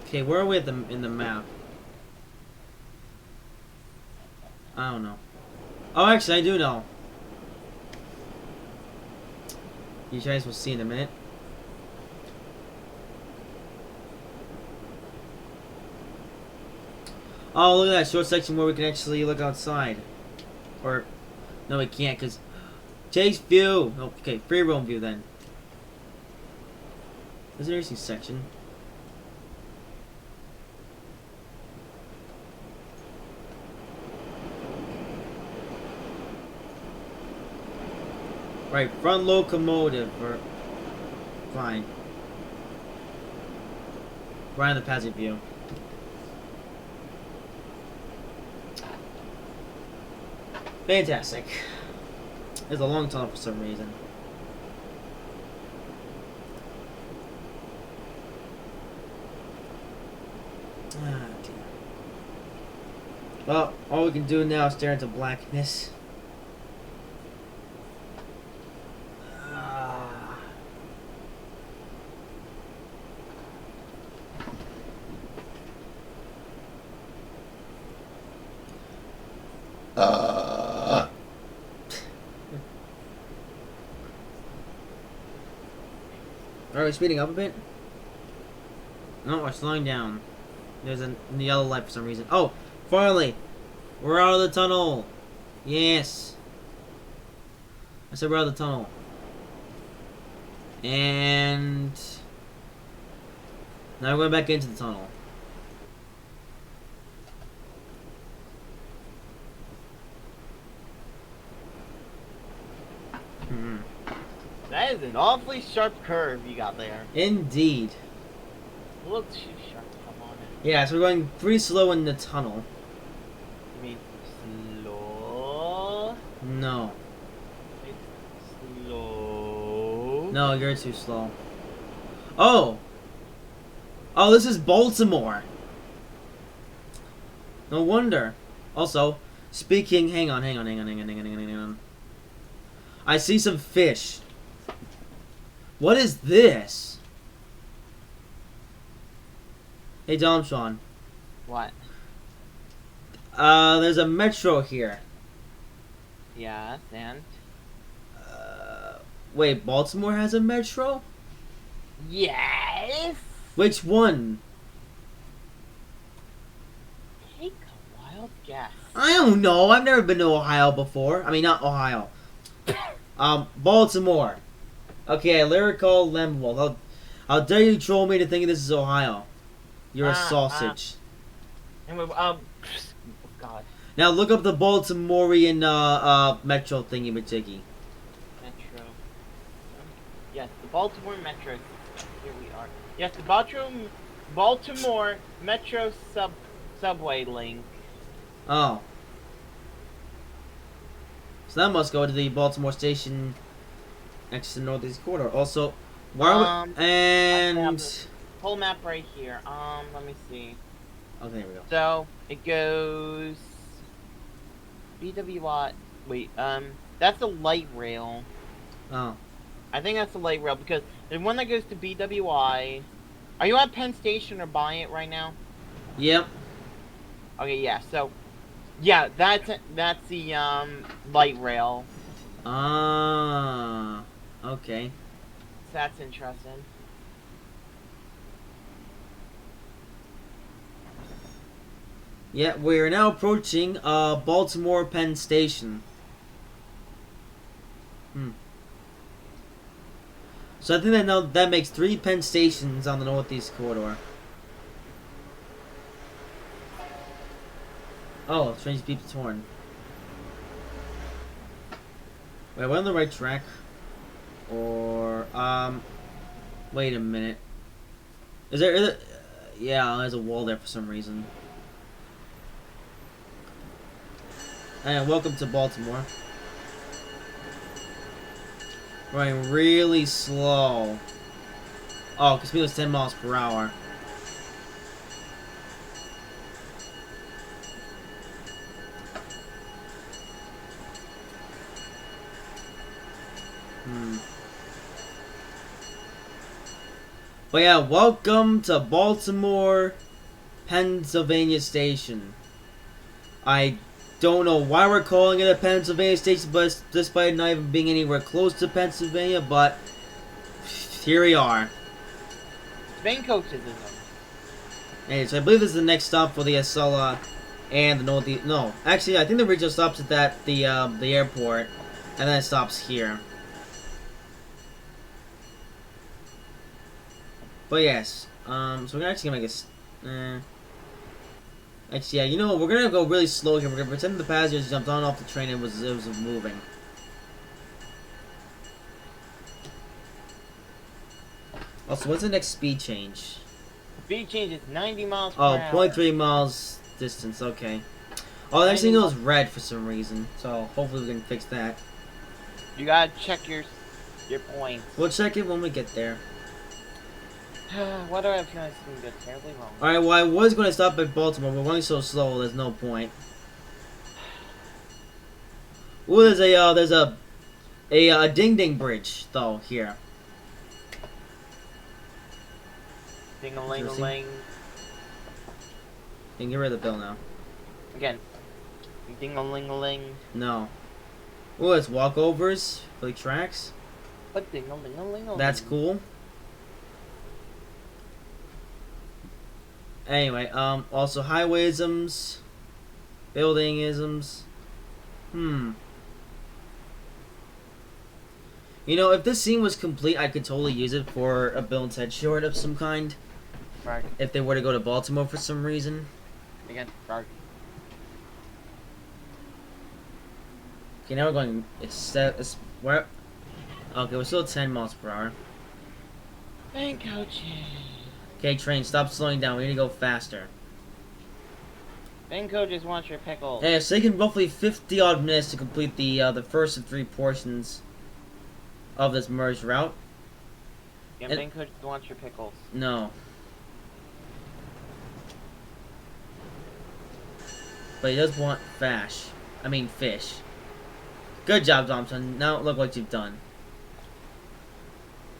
Okay, where are we at in the map? I don't know. Oh, actually, I do know. You guys will see in a minute. Oh, look at that short section where we can actually look outside. Or, no, we can't, because chase view. Okay, free roam view then. There's an interesting section. Right, front locomotive, or fine. Right on the passive view. Fantastic. It's a long tunnel for some reason. Ah, dear. Well, all we can do now is stare into blackness. Are we speeding up a bit? No, we're slowing down. There's a yellow light for some reason. Oh, finally! We're out of the tunnel! Yes! I said we're out of the tunnel. And... now we're going back into the tunnel. That is an awfully sharp curve you got there. Indeed. A little too sharp, come on. Yeah, so we're going pretty slow in the tunnel. You mean slow? No. It's slow. No, you're too slow. Oh! Oh, this is Baltimore. No wonder. Also, speaking... hang on. I see some fish. What is this? Hey, Domshawn. What? There's a metro here. Yeah, and? Wait, Baltimore has a metro? Yes! Which one? Take a wild guess. I don't know. I've never been to Ohio before. I mean, not Ohio. Baltimore. Okay, lyrical Lemuel. How dare you troll me to think this is Ohio? You're a sausage. Anyway, oh God. Now look up the Baltimorean metro thingy majiggy. Metro. Yes, the Baltimore Metro. Here we are. Yes, the Baltimore Metro subway link. Oh. So that must go to the Baltimore station next to the Northeast Corridor. Also, why are we, and whole map right here. Let me see. oh, there we go. So it goes BWI. Wait, that's a light rail. Oh. I think that's the light rail because the one that goes to BWI. Are you at Penn Station or by it right now? Yep. Okay, yeah. So, yeah, that's the light rail. Ah. Okay. So that's interesting. Yeah, we're now approaching Baltimore Penn Station. So I think that makes 3 Penn stations on the Northeast Corridor. Oh, Trainz beeped its horn. Wait, we're on the right track? Or, wait a minute. Is there yeah, there's a wall there for some reason. And welcome to Baltimore. Running really slow. Oh, because speed was 10 miles per hour. But yeah, welcome to Baltimore, Pennsylvania Station. I don't know why we're calling it a Pennsylvania station, but despite not even being anywhere close to Pennsylvania, but here we are. Spain coaches is them. Hey, so I believe this is the next stop for the Acela and the Northeast. No, actually, I think the regional stops at the airport, and then it stops here. But yes, so we're actually gonna make a. Actually, yeah, you know what? We're gonna go really slow here. We're gonna pretend the passengers jumped on off the train and it was moving. Also, what's the next speed change? Speed change is 90 miles per Oh, hour. 0.3 miles distance. Okay. Oh, the next thing is red for some reason. So hopefully we can fix that. You gotta check your points. We'll check it when we get there. Why do I have feeling it's gonna go terribly wrong? Alright, well, I was going to stop at Baltimore, but we're going so slow, there's no point. Ooh, there's a ding-ding bridge, though, here. Ding-a-ling-a-ling. You can get rid of the bill now. Again. Ding-a-ling-a-ling. No. Ooh, it's walkovers for the tracks. But ding-a-ling-a-ling-a-ling. That's cool. Anyway, also highwayisms, buildingisms. You know, if this scene was complete, I could totally use it for a Bill and Ted short of some kind. Right. If they were to go to Baltimore for some reason. Again, right. Okay, now we're going. It's where? Okay, we're still at 10 miles per hour. Thank coaches. Okay, train, stop slowing down. We need to go faster. Ben coaches want your pickles. Yeah, it's taken roughly 50 odd minutes to complete the first of 3 portions of this merged route. Yeah, and- Ben coaches want your pickles. No. But he does want fish. Good job, Thompson. Now look what you've done.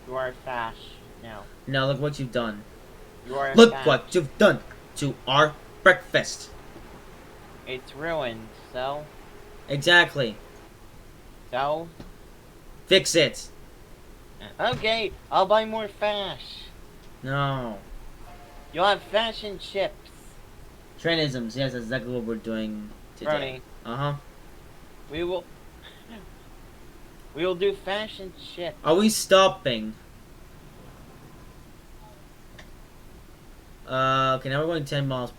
You are fast now. Now look what you've done. You are Look fast. what you've done to our breakfast. It's ruined. So Exactly. Fix it. Okay, I'll buy more fash. No. You'll have fashion chips. Trainisms. Yes, that's exactly what we're doing today. Brony, Uh-huh. we will do fashion chips. Are we stopping? Okay, now we're going 10 miles.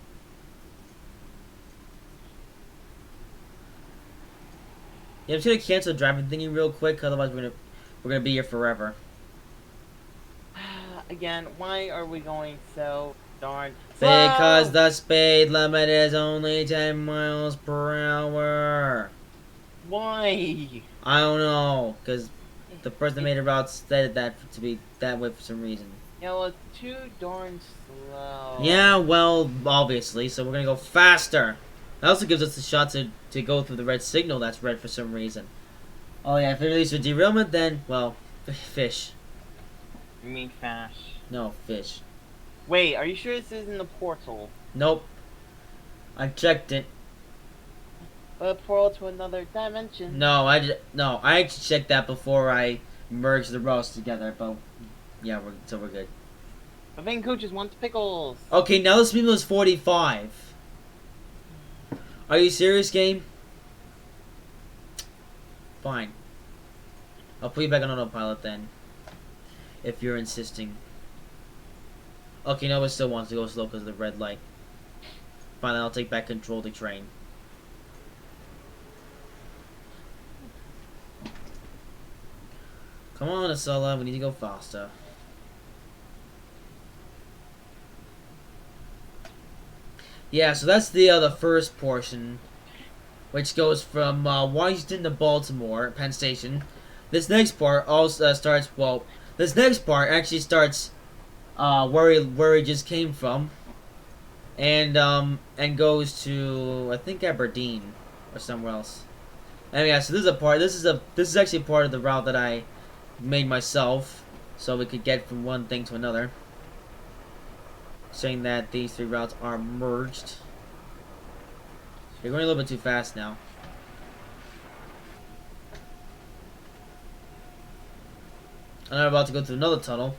Yeah, I'm just gonna cancel the driving thingy real quick, otherwise we're gonna be here forever. Again, why are we going so darn slow? Because the speed limit is only 10 miles per hour. Why? I don't know, because the person that made the route stated that to be that way for some reason. You know, it's too darn slow. Yeah, well, obviously, so we're gonna go faster. That also gives us a shot to go through the red signal that's red for some reason. Oh yeah, if it leads to derailment, then, well, fish. You mean fash? No, fish. Wait, are you sure this isn't the portal? Nope. I checked it. A portal to another dimension. No, I actually checked that before I merged the routes together, but yeah, we're good. The main coaches want the pickles. Okay, now the speed limit is 45. Are you serious, game? Fine. I'll put you back on autopilot then. If you're insisting. Okay, no, it still wants to go slow because of the red light. Fine, then I'll take back control of the train. Come on, Acela, we need to go faster. Yeah, so that's the first portion, which goes from Washington to Baltimore, Penn Station. This next part also starts. Well, this next part actually starts where he just came from, and goes to I think Aberdeen or somewhere else. And yeah, so this is actually part of the route that I made myself, so we could get from one thing to another. Saying that these 3 routes are merged. You're going a little bit too fast now. And I'm about to go through another tunnel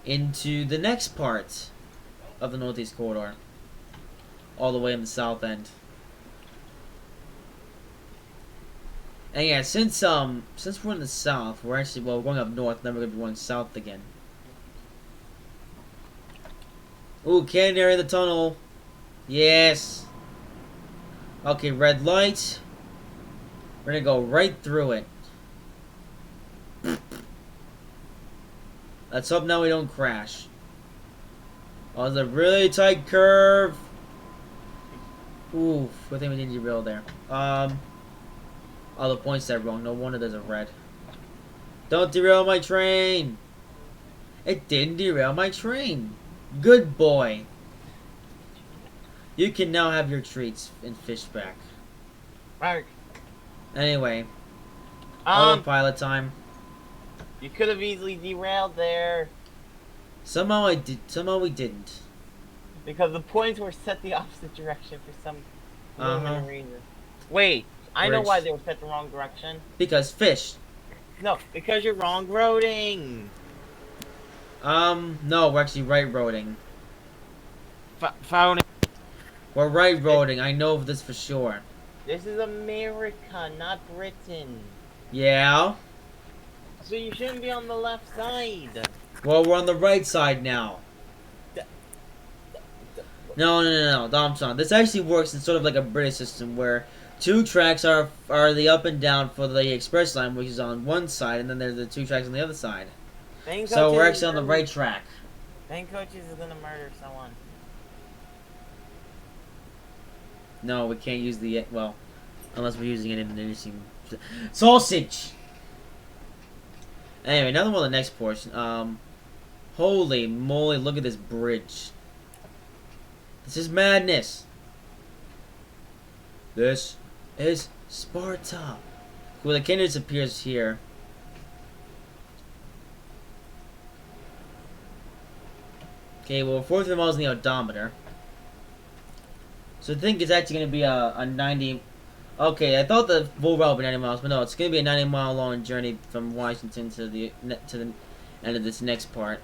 into the next part of the Northeast Corridor, all the way in the south end. And yeah, since we're in the south, we're going up north, then we're gonna be going south again. Ooh, cannon area of the tunnel. Yes. Okay, red light. We're gonna go right through it. Let's hope now we don't crash. Oh, it's a really tight curve. Ooh, good thing we didn't derail there. Oh, the point said wrong. No wonder there's a red. Don't derail my train. It didn't derail my train. Good boy. You can now have your treats and fish back. Mark. Anyway, autopilot time. You could have easily derailed there. Somehow I did. Somehow we didn't. Because the points were set the opposite direction for some Uh-huh. reason. Wait, I know Bridge. why they were set the wrong direction. Because fish. No, because you're wrong roading. No, we're actually right roading. Phone. We're railroading. I know this for sure. This is America, not Britain. Yeah? So you shouldn't be on the left side. Well, we're on the right side now. No, Domson. This actually works in sort of like a British system where two tracks are the up and down for the express line, which is on one side, and then there's the two tracks on the other side. So we're actually on the right track. Bank Coaches is gonna murder someone. No, we can't use the well, unless we're using it in an interesting sausage. Anyway, another one of the next portion. Holy moly! Look at this bridge. This is madness. This is Sparta. Well, the kingdom disappears here. Okay, well, 43 miles in the odometer. So I think it's actually going to be a 90... Okay, I thought the full route would be 90 miles, but no, it's going to be a 90-mile long journey from Washington to the end of this next part.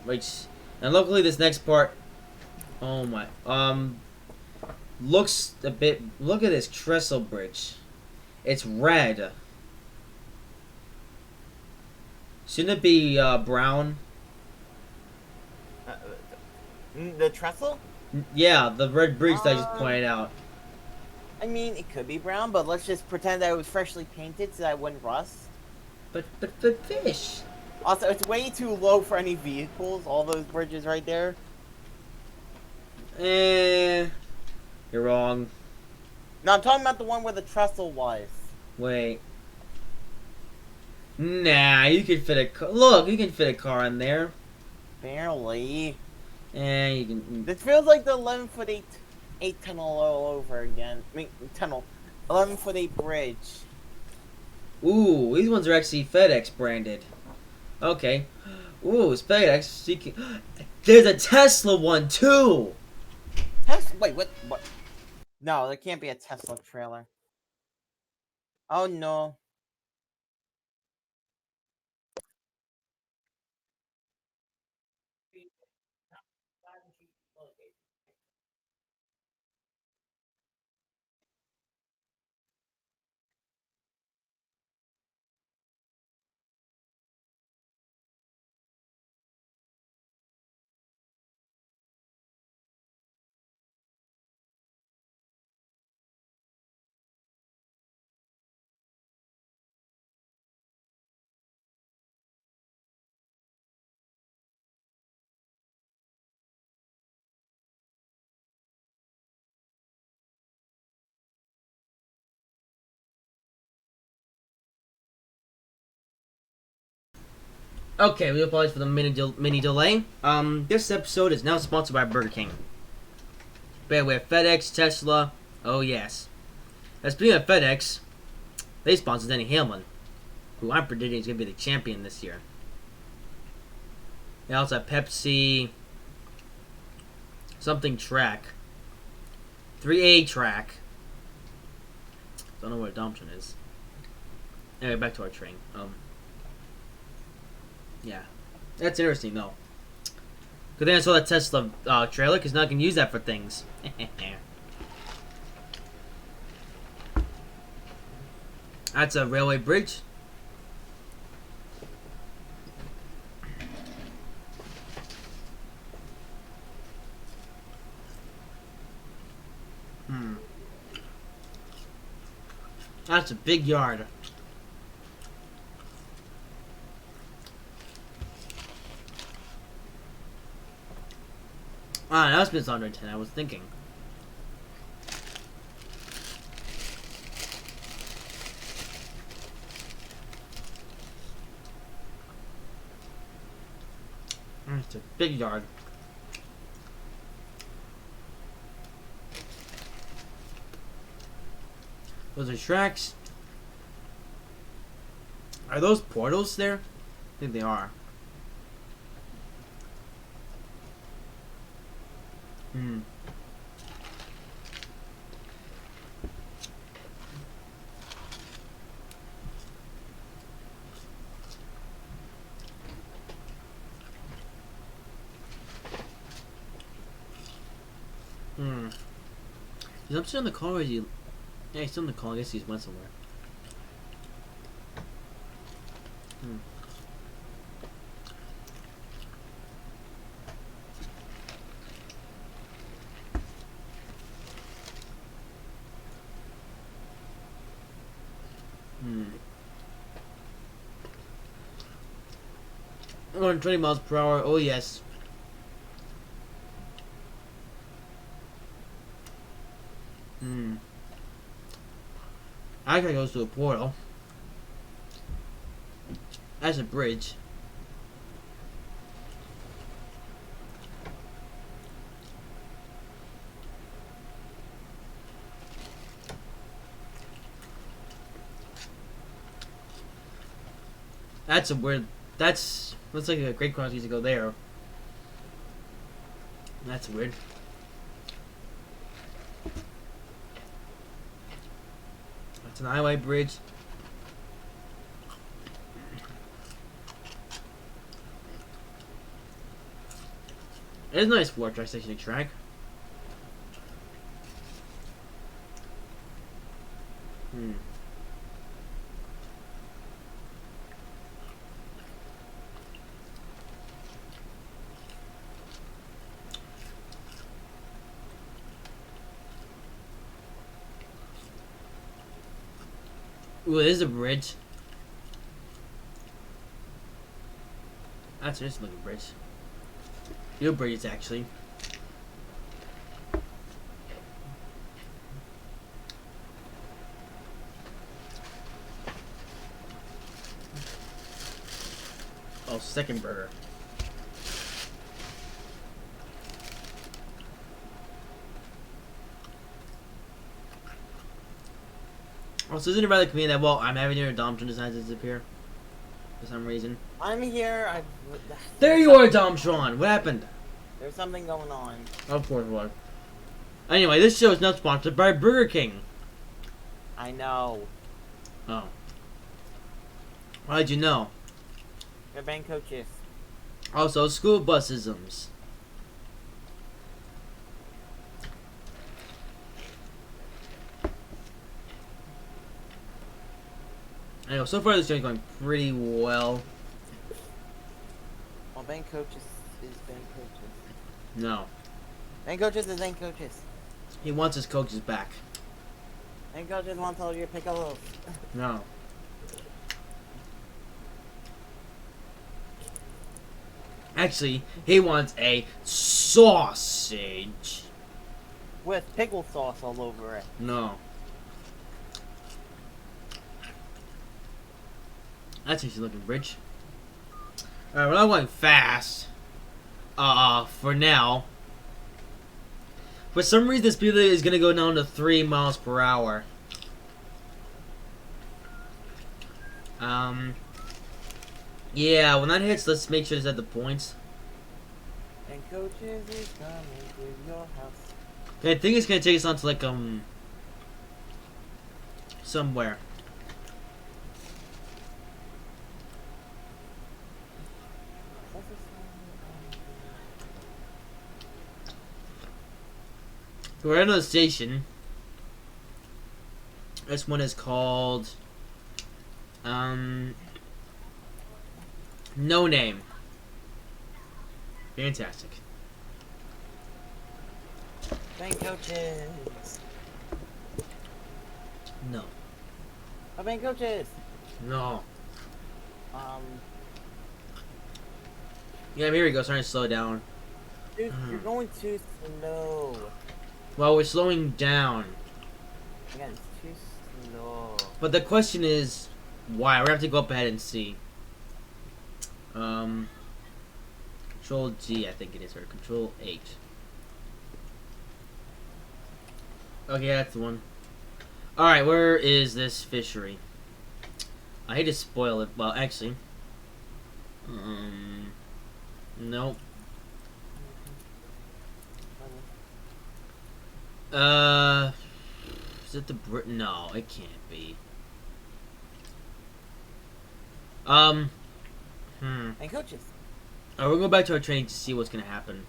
Which... And luckily this next part... Oh my... Looks a bit... Look at this trestle bridge. It's red. Shouldn't it be brown? The trestle? Yeah, the red bridge that I just pointed out. I mean, it could be brown, but let's just pretend that it was freshly painted so that it wouldn't rust. But fish. Also, it's way too low for any vehicles, all those bridges right there. You're wrong. No, I'm talking about the one where the trestle was. Wait. Nah, you can fit a car. Look, you can fit a car in there. Barely. You can. This feels like the 11-foot 8 tunnel all over again. I mean, tunnel. 11-foot 8 bridge. Ooh, these ones are actually FedEx branded. Okay. Ooh, it's FedEx. There's a Tesla one too. Wait, what? What? No, there can't be a Tesla trailer. Oh no. Okay, we apologize for the mini delay. This episode is now sponsored by Burger King. But we have FedEx, Tesla. Oh yes. Speaking of FedEx, they sponsored Denny Hamlin, who I'm predicting is going to be the champion this year. They also have Pepsi, something track, 3A track. Don't know what adoption is. Anyway, back to our train. Yeah, that's interesting though. Good thing I saw that Tesla trailer, because now I can use that for things. That's a railway bridge. That's a big yard. Now it's been under 10. I was thinking. It's a big yard. Those are tracks. Are those portals there? I think they are. Hmm. Is I'm still in the call or is he... Yeah, he's still in the call. I guess he's went somewhere. Hmm. Hmm. 120 miles per hour. Oh, yes. Hmm. I gotta go to a portal. That's a bridge. That's a weird. That's looks like a great cross used to go there. That's weird. That's an highway bridge. It's a nice floor track station to track. Hmm. Ooh, this is a bridge. That's a nice looking bridge. New bridges, actually. Oh, second burger. Oh, so isn't it rather convenient that, well, I'm having your Domtron decides to disappear for some reason? I'm here. There you are, Domtron! What happened? There's something going on. Of course, what? Anyway, this show is not sponsored by Burger King. I know. Oh. How'd you know? They're bank coaches. Also, school busisms. I know, so far this show is going pretty well. Well, bank coaches is bank coaches. No. Bank coaches is bank coaches. He wants his coaches back. Bank coaches want all your pickles. No. Actually, he wants a sausage. With pickle sauce all over it. No. That's actually looking bridge. Alright, we're not going fast. For now. For some reason, this speed limit is gonna go down to 3 miles per hour. Yeah, when that hits, let's make sure to set the points. And coaches is coming to your house. I think it's gonna take us on to, like, somewhere. We're at another station. This one is called No Name. Fantastic. Bank coaches. No. Oh, bank coaches. No. Yeah, here we go. Starting to slow down. Dude, you're going too slow. Well, we're slowing down. Again, it's too slow. But the question is, why? We're gonna have to go up ahead and see. Control G, I think it is, or Control H. Okay, that's the one. Alright, where is this fishery? I hate to spoil it. Well, actually. Nope. Is it the Brit? No, it can't be. And coaches. Alright, we'll go back to our training to see what's gonna happen.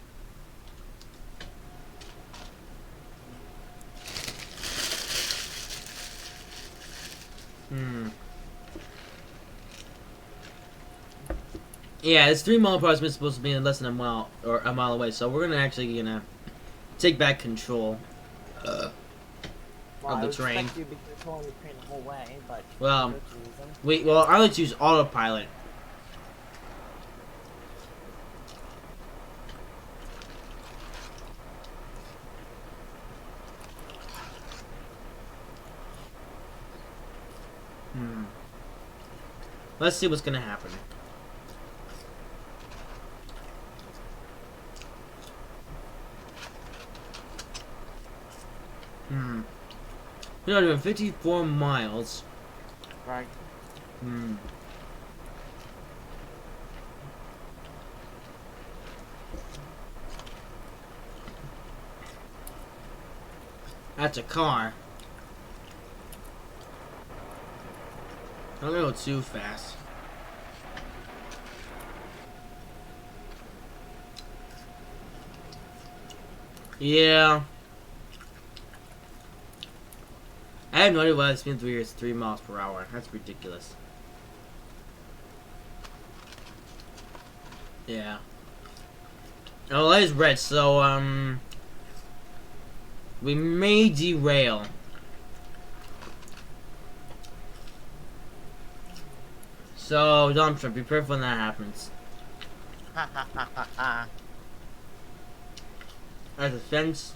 Hmm. Yeah, it's 3 mile per hour. It's supposed to be in less than a mile or a mile away. So we're gonna actually take back control Well, of I the would train. expect you because you're pulling the train the whole way, but Well, for good reason. Well, I like to use autopilot. Hmm. Let's see what's gonna happen. Hmm. We're doing 54 miles. Right. Hmm. That's a car. I'm gonna go too fast. Yeah. I have no idea why it's been 3 years, 3 miles per hour. That's ridiculous. Yeah. Oh, that is red, so, we may derail. So, dump truck, be careful when that happens. Ha ha ha ha ha. There's a fence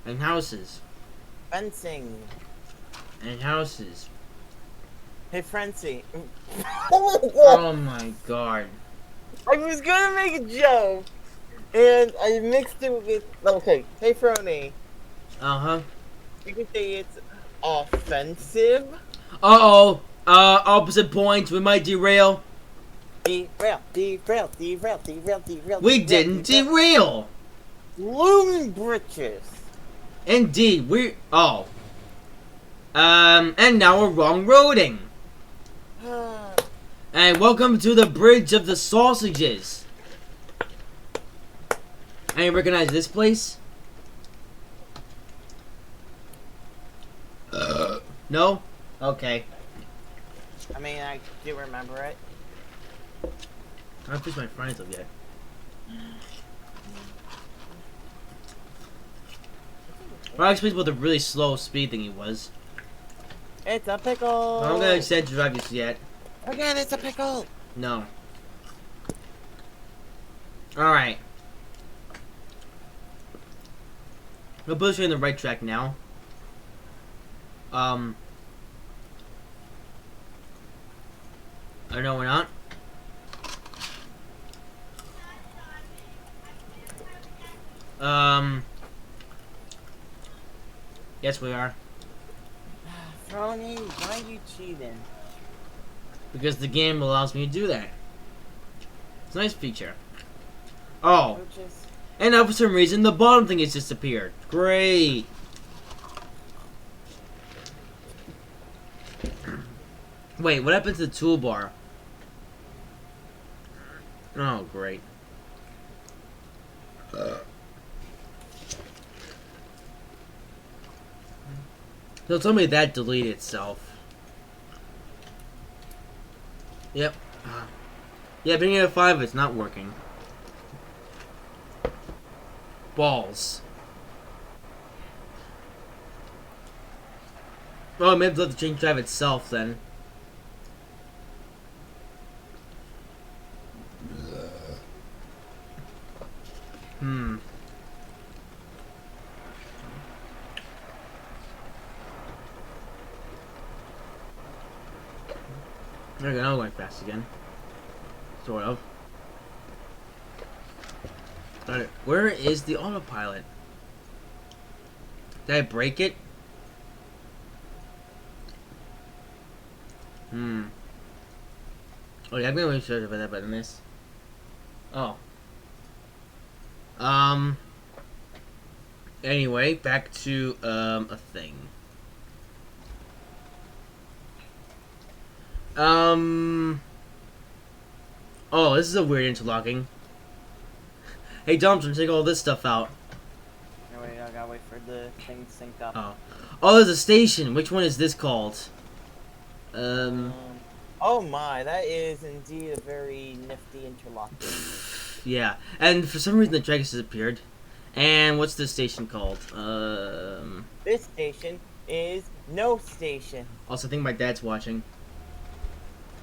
and houses. Fencing. And houses. Hey, Frenzy. Oh my god. I was gonna make a joke, and I mixed it with. Okay, hey, Frony. Uh-huh. You can say it's offensive. Uh-oh. Opposite points. We might derail. Derail, derail, derail, derail, derail. We didn't derail. Loom britches. Indeed. Oh. And now we're wrong roading. And welcome to the Bridge of the Sausages. And you recognize this place? No? Okay. I mean, I do remember it. I haven't pushed my friends up yet. Well, I explained what the really slow speed thing he was. It's a pickle. I'm not gonna extend drive this yet. Again, it's a pickle. No. Alright. We'll put us in the right track now. I know we're not. Yes, we are. Frony, why are you cheating? Because the game allows me to do that. It's a nice feature. Oh, Just... and now for some reason the bottom thing has disappeared. Great. Wait, what happened to the toolbar? Oh, great. Don't tell me that deleted itself. Yep. Yeah, being at 5, it's not working. Balls. Oh, maybe let the change drive itself then. Hmm. There we go, now we're going fast again. Sort of. Alright, where is the autopilot? Did I break it? Hmm. Oh yeah, I'm gonna make sure about that better than this. Oh. Anyway, back to, a thing. Oh, this is a weird interlocking. Hey, Dumpster, take all this stuff out. No, wait, I gotta wait for the thing to sync up. Oh. Oh, there's a station. Which one is this called? Oh my, that is indeed a very nifty interlock. Yeah, and for some reason the track has disappeared. And what's this station called? This station is no station. Also, I think my dad's watching.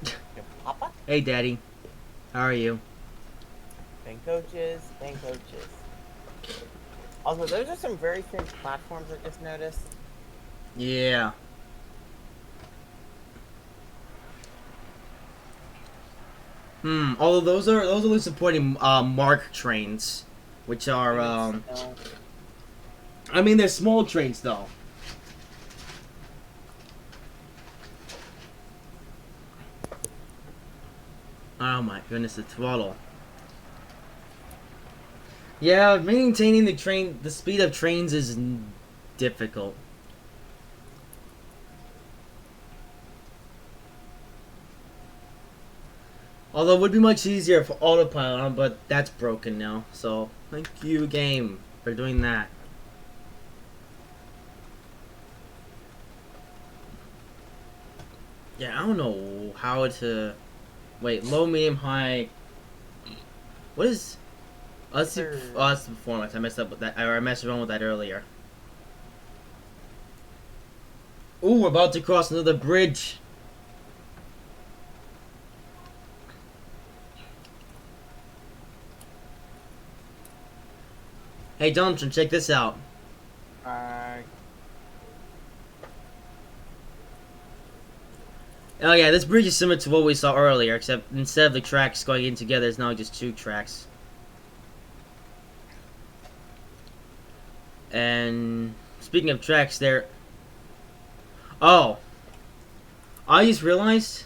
Your papa? Hey, Daddy. How are you? Bank coaches, bank coaches. Also, those are some very thin platforms I just noticed. Yeah. Although those are only supporting mark trains, which are No. I mean they're small trains though. Oh my goodness, the throttle. Yeah, maintaining the speed of trains is difficult. Although it would be much easier for autopilot on, but that's broken now. So thank you, game, for doing that. Yeah, I don't know how to. Wait, low, medium, high. What is? Oh, let's see. Oh, that's the performance. I messed up with that. I messed around with that earlier. Ooh, we're about to cross another bridge. Hey, Jonathan, check this out. Oh yeah, this bridge is similar to what we saw earlier, except instead of the tracks going in together, it's now just two tracks. And speaking of tracks, there. Oh, I just realized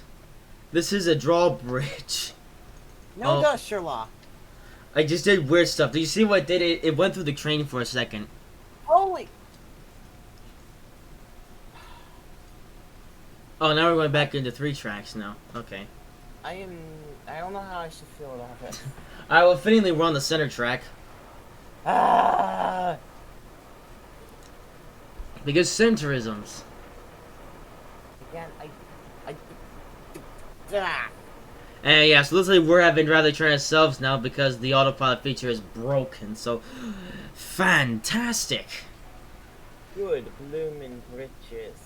this is a drawbridge. No, Oh. duh, Sherlock. I just did weird stuff. Do you see what it did? It went through the train for a second. Holy. Oh, now we're going back into three tracks now. Okay. I don't know how I should feel about this. Alright, well, fittingly, we're on the center track. Ah! Because centrisms. Again, ah! And yeah, so looks like we're having to drive the train ourselves now because the autopilot feature is broken. So, fantastic. Good bloomin' britches.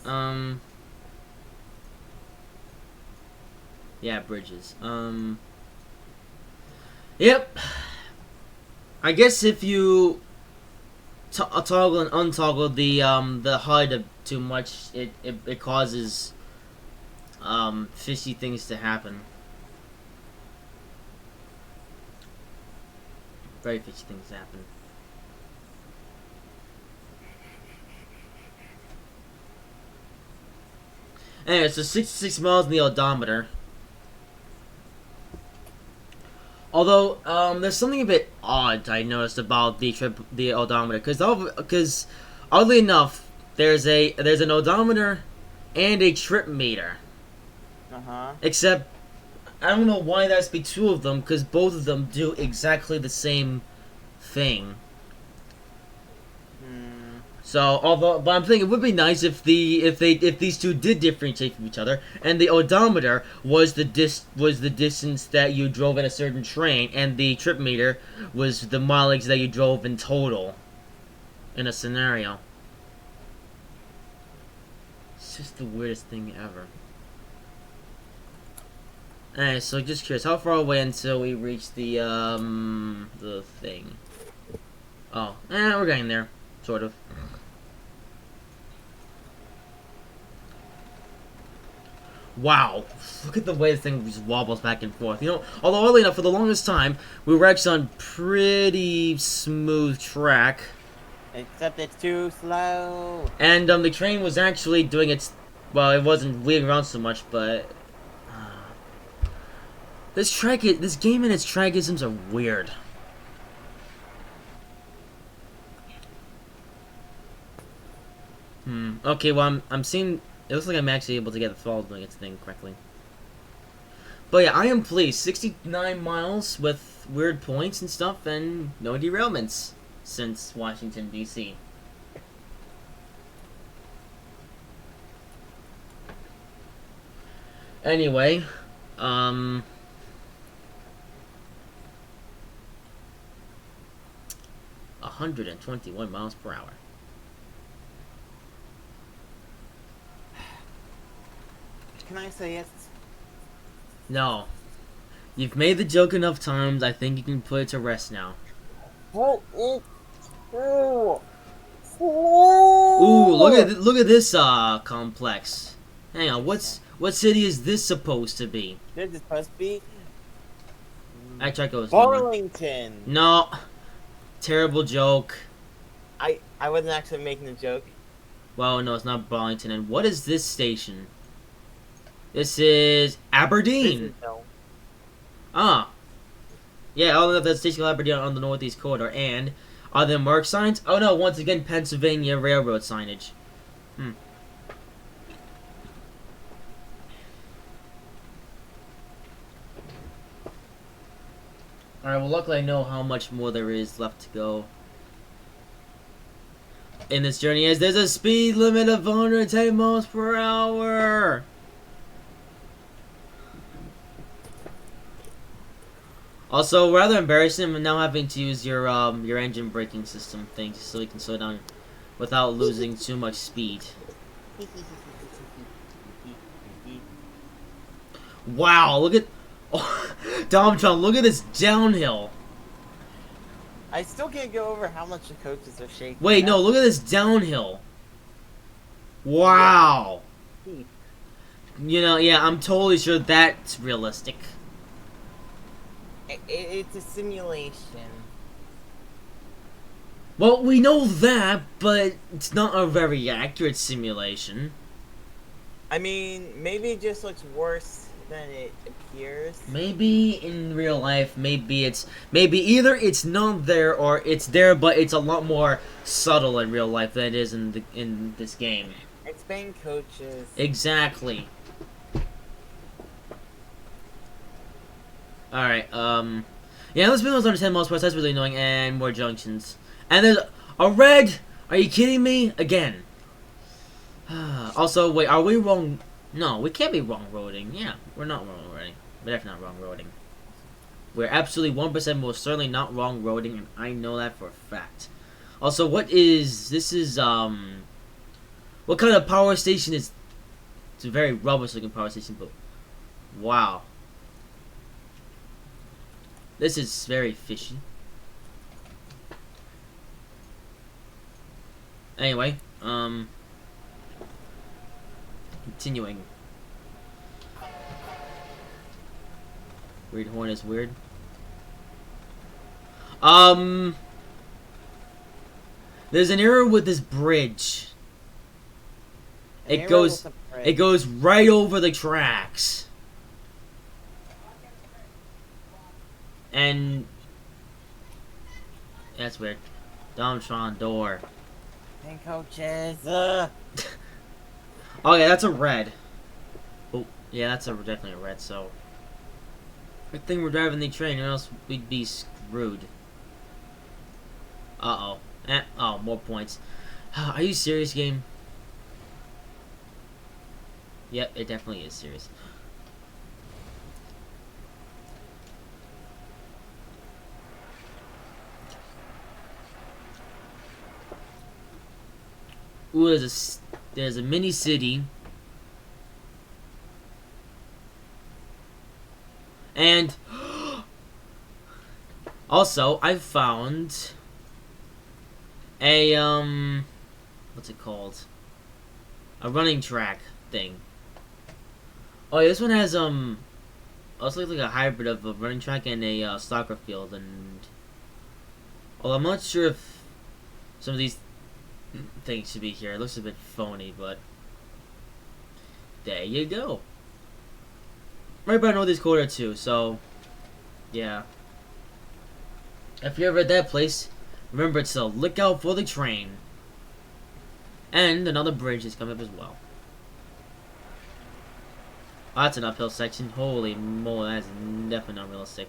Yeah, bridges. Yep. I guess if you toggle and untoggle the HUD too much, it causes fishy things to happen. Very fishy things happen. Anyway, so 66 miles in the odometer. Although, there's something a bit odd I noticed about the odometer, because oddly enough, there's an odometer and a trip meter. Except, I don't know why that's be two of them, because both of them do exactly the same thing. So, but I'm thinking it would be nice if these two did differentiate from each other, and the odometer was the distance that you drove in a certain train, and the trip meter was the mileage that you drove in total, in a scenario. It's just the weirdest thing ever. Alright, so just curious, how far away until we reach the thing? Oh, we're getting there, sort of. Wow, look at the way the thing just wobbles back and forth. You know, although oddly enough, for the longest time, we were actually on pretty smooth track. Except it's too slow. And the train was actually doing its, well, it wasn't wheeling around so much, but this game and its trackisms are weird. Okay, well, I'm seeing. It looks like I'm actually able to get the throttle doing its thing correctly. But yeah, I am pleased. 69 miles with weird points and stuff, and no derailments since Washington, D.C. Anyway, 121 miles per hour. Can I say yes? No. You've made the joke enough times, I think you can put it to rest now. Well, it's true. Ooh, look at this complex. Hang on, what city is this supposed to be? This is supposed to be Actually, it goes Burlington. no. Terrible joke. I wasn't actually making a joke. Well, no, it's not Burlington. And what is this station? This is Aberdeen. No. Ah. Yeah, all of that station Aberdeen on the Northeast Corridor. And are there mark signs? Oh no, once again Pennsylvania Railroad signage. Alright, well luckily I know how much more there is left to go in this journey, as there's a speed limit of 110 miles per hour. Also, rather embarrassing now having to use your engine braking system thing so you can slow down without losing too much speed. Wow, look at Domtron, look at this downhill. I still can't get over how much the coaches are shaking. Wait, no, look at this downhill. Wow. Yeah. You know, yeah, I'm totally sure that's realistic. It's a simulation. Well, we know that, but it's not a very accurate simulation. I mean, maybe it just looks worse than it appears. Maybe in real life, maybe either it's not there or it's there, but it's a lot more subtle in real life than it is in this game. It's been coaches. Exactly. Alright, yeah, let's move on to 10 miles per hour, that's really annoying, and more junctions. And there's a red! Are you kidding me? Again. Also, wait, are we wrong? No, we can't be wrong roading. Yeah, we're not wrong roading. We're definitely not wrong roading. We're absolutely 1% most certainly not wrong roading, and I know that for a fact. Also, what is what kind of power station is? It's a very rubbish looking power station, but wow. This is very fishy. Anyway, continuing. Weird horn is weird. There's an error with this bridge. It goes right over the tracks. And that's weird. Domtron door. And coaches. Oh yeah, that's a red. Oh yeah, that's definitely a red. So good thing we're driving the train, or else we'd be screwed. Uh oh. Oh, more points. Are you serious, game? Yep, it definitely is serious. Ooh, there's a mini city. And also I found a what's it called? A running track thing. Oh yeah, this one has also looks like a hybrid of a running track and a soccer field, and well, I'm not sure if some of these things should be here. It looks a bit phony, but there you go. Right by Northeast Corridor too, so yeah. If you're ever at that place, remember to look out for the train. And another bridge is coming up as well. Oh, that's an uphill section. Holy moly, that's definitely not realistic.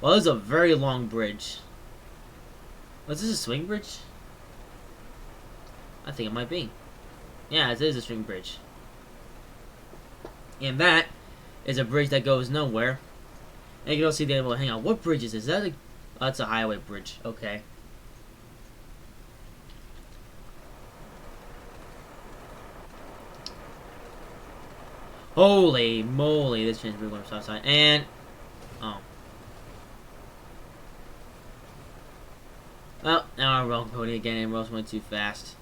Well, this is a very long bridge. Was this a swing bridge? I think it might be. Yeah, it is a swing bridge. And that is a bridge that goes nowhere. And you can also see the able to hang out. What bridge is this? Is that a... Oh, that's a highway bridge. Okay. Holy moly, this train's really going south side. And... Oh. Well, now I'm wrong coding again, and Rose went too fast.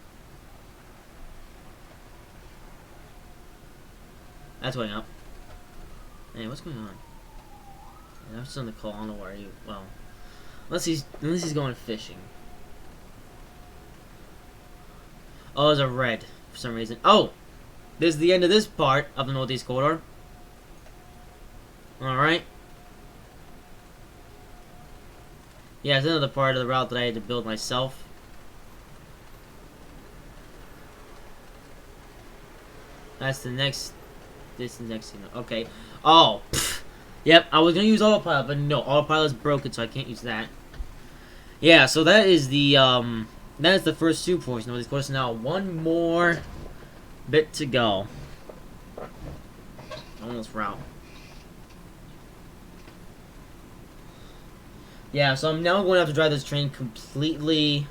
That's going up. Hey, what's going on? I'm just on the call, I don't know where you... Well... Unless he's going fishing. Oh, there's a red, for some reason. Oh! This is the end of this part of the Northeast Corridor. Alright. Yeah, it's another part of the route that I had to build myself. That's the next... This is the next thing. Okay. Oh! Pfft. Yep, I was gonna use autopilot, but no, autopilot's broken, so I can't use that. Yeah, so that is the, that is the first two portions of this course. Now, one more bit to go. Almost route. Yeah, so I'm now going to have to drive this train completely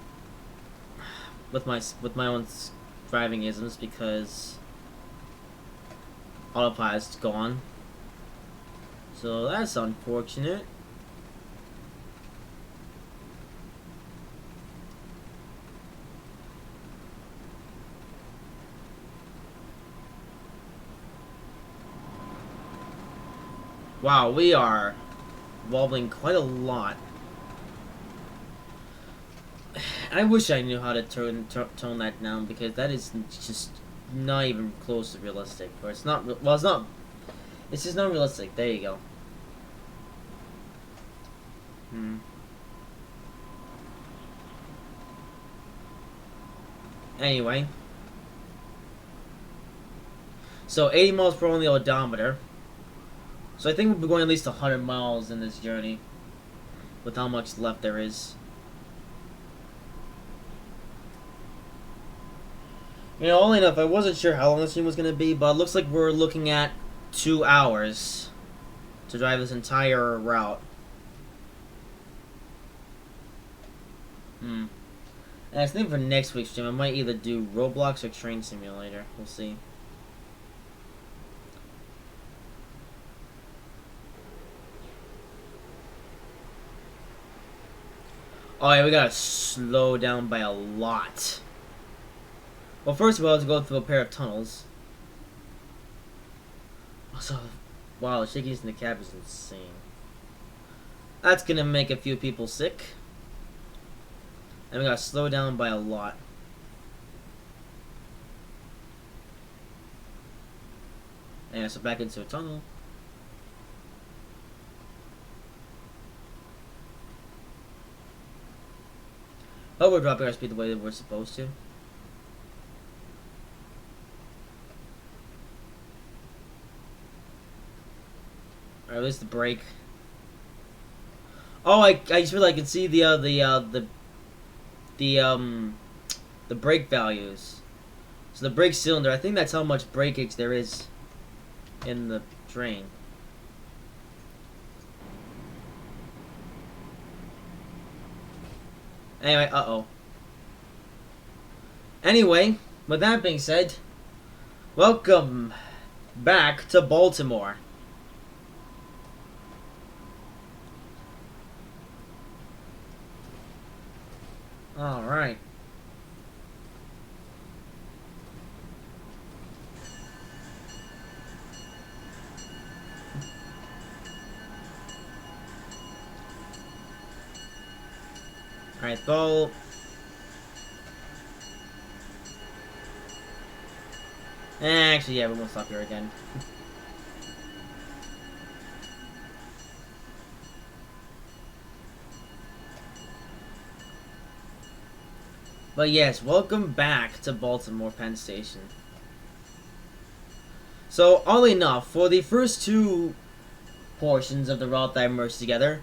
with my own driving isms because autopilot's gone. So that's unfortunate. Wow, we are wobbling quite a lot. I wish I knew how to tone that down because that is just not even close to realistic. Or it's not. Well, it's not. It's just not realistic. There you go. Anyway. So 80 miles per hour on the odometer. So I think we'll be going at least 100 miles in this journey. With how much left there is. You know, only enough, I wasn't sure how long this stream was going to be, but it looks like we're looking at 2 hours to drive this entire route. And I think for next week's stream, I might either do Roblox or Train Simulator. We'll see. Oh yeah, we gotta slow down by a lot. Well, first of all, let's go through a pair of tunnels. Also, wow, the shakiness in the cab is insane. That's gonna make a few people sick. And we gotta slow down by a lot. And so back into a tunnel. Oh, we're dropping our speed the way that we're supposed to. Or at least the brake. Oh, I just realized I can see the brake values. So the brake cylinder, I think that's how much breakage there is in the train. Anyway, Anyway, with that being said, welcome back to Baltimore. Alright. Alright, so... Actually, yeah, we won't stop here again. But yes, welcome back to Baltimore Penn Station. So, oddly enough, for the first two portions of the route that I merged together,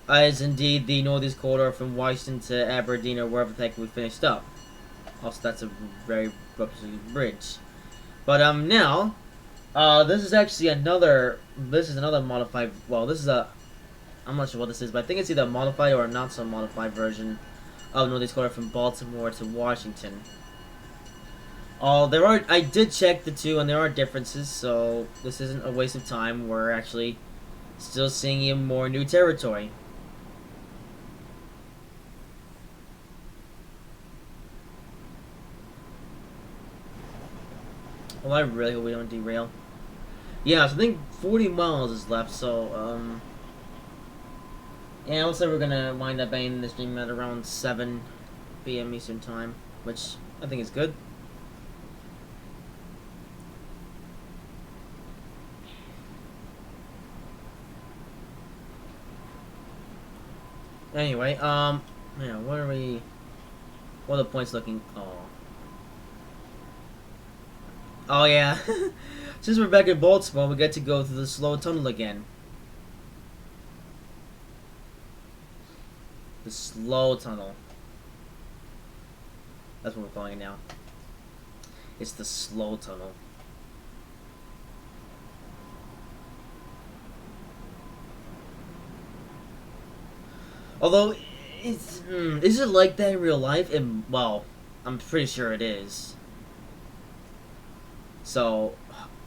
is indeed the Northeast Corridor from Washington to Aberdeen or wherever the heck we finished up. Also, that's a very reputable bridge. But now, This is actually another. This is another modified. Well, this is a. I'm not sure what this is, but I think it's either a modified or a not so modified version of North Dakota from Baltimore to Washington. There are. I did check the two, and there are differences. So this isn't a waste of time. We're actually still seeing even more new territory. Well, I really hope we don't derail. Yeah, so I think 40 miles is left, so, yeah, looks like we're gonna wind up ending the stream at around 7 p.m. Eastern Time, which I think is good. Anyway, yeah, what are the points looking? Oh yeah. Since we're back in Baltimore, we get to go through the slow tunnel again. The slow tunnel. That's what we're calling it now. It's the slow tunnel. Although, is it like that in real life? Well, I'm pretty sure it is. So,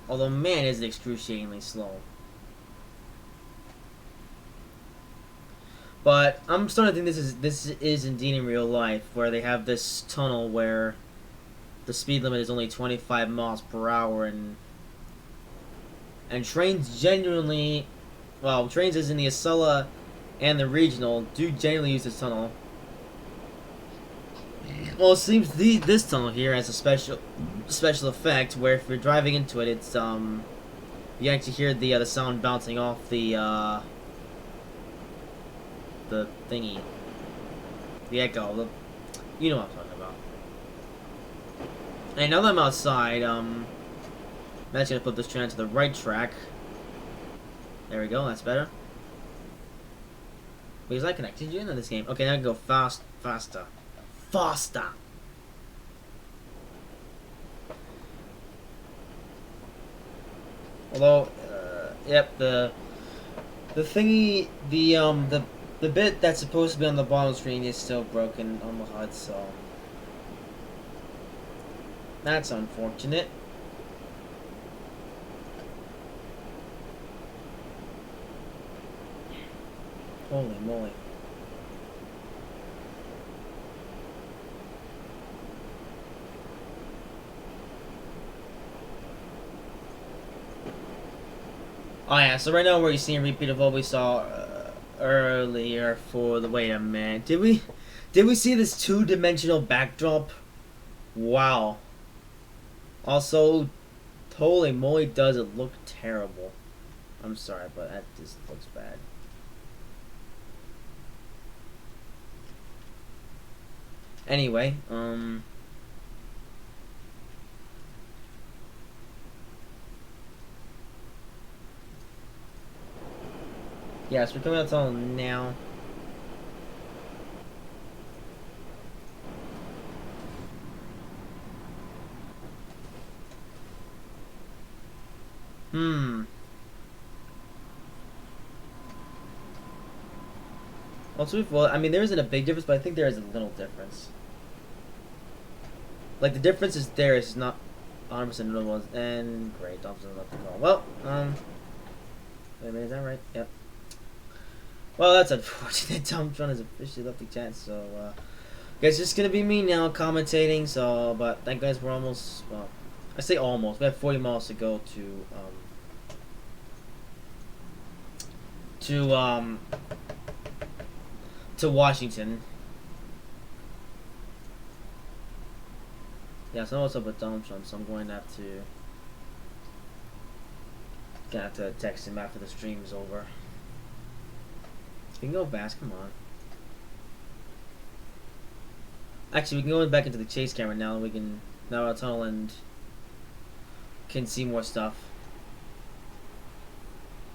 although man, is it excruciatingly slow. But I'm starting to think this is indeed in real life, where they have this tunnel where the speed limit is only 25 miles per hour, and Trainz genuinely, well, Trainz is in the Acela and the regional do genuinely use this tunnel. Well, it seems this tunnel here has a special effect where if you're driving into it, it's you actually hear the sound bouncing off the thingy, the echo. You know what I'm talking about. And now that I'm outside, I'm actually gonna put this train to the right track. There we go. That's better. Wait, is that connected you in this game? Okay, now I can go faster. Although, yep, the thingy, the bit that's supposed to be on the bottom screen is still broken on the HUD, so that's unfortunate. Holy moly. Oh yeah, so right now we're seeing a repeat of what we saw earlier for the... Wait a minute. Did we see this two-dimensional backdrop? Wow. Also, holy moly, does it look terrible. I'm sorry, but that just looks bad. Anyway, yes, we're coming out tunnel now. Well, I mean, there isn't a big difference, but I think there is a little difference. Like, the difference is there, it's not 100% what it was. And, great, Thompson left the call. Well, wait a minute, is that right? Yep. Well, that's unfortunate. Thompson has officially left the chat, so, guess it's gonna be me now commentating, so, but thank guys, we're almost, well, I say almost, we have 40 miles to go to Washington. Yeah, so what's up with Thompson, so I'm going to have to text him after the stream's over. You can go fast, come on. Actually, we can go back into the chase camera now, and we can now our tunnel and can see more stuff.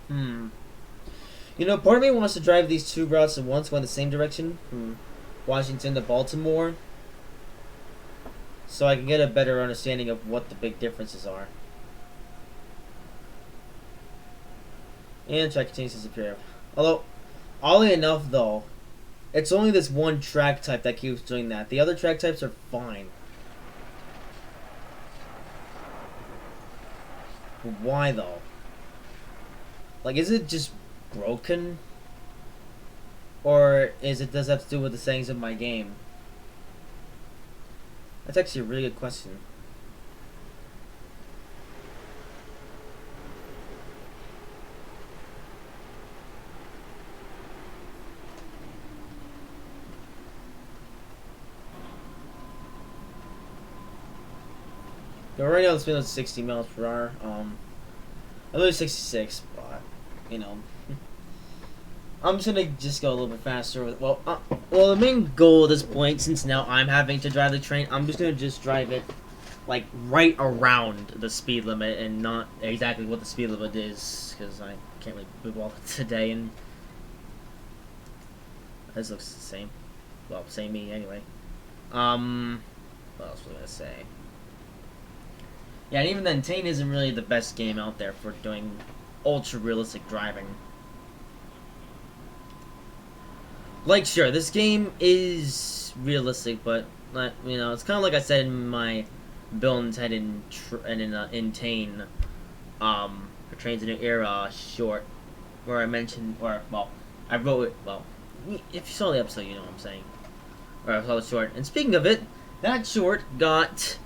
You know, part of me wants to drive these two routes at once, go in the same direction, from Washington to Baltimore, so I can get a better understanding of what the big differences are. And track continues to disappear. Although, oddly enough, though, it's only this one track type that keeps doing that. The other track types are fine. But why though? Like, is it just broken? Or does it have to do with the settings of my game? That's actually a really good question. But right now the speed is 60 miles per hour. I lose 66, but you know, I'm just gonna go a little bit faster. Well, the main goal at this point, since now I'm having to drive the train, I'm just gonna drive it like right around the speed limit and not exactly what the speed limit is, because I can't really move all today. And this looks the same. Well, same me anyway. What else was I gonna say? Yeah, and even then, Trainz isn't really the best game out there for doing ultra-realistic driving. Like, sure, this game is realistic, but, you know, it's kind of like I said in my Bill and Ted in Trainz, for Trainz in New Era short, where I mentioned, I wrote it, if you saw the episode, you know what I'm saying. Or I saw the short. And speaking of it, that short got...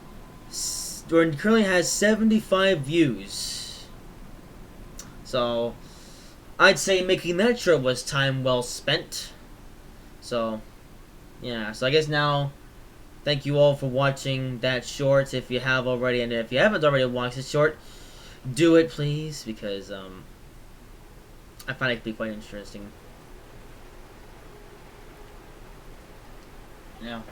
currently has 75 views. So, I'd say making that short was time well spent. So, yeah. So I guess now, thank you all for watching that short. If you have already, and if you haven't already watched the short, do it please, because I find it to be quite interesting. Yeah.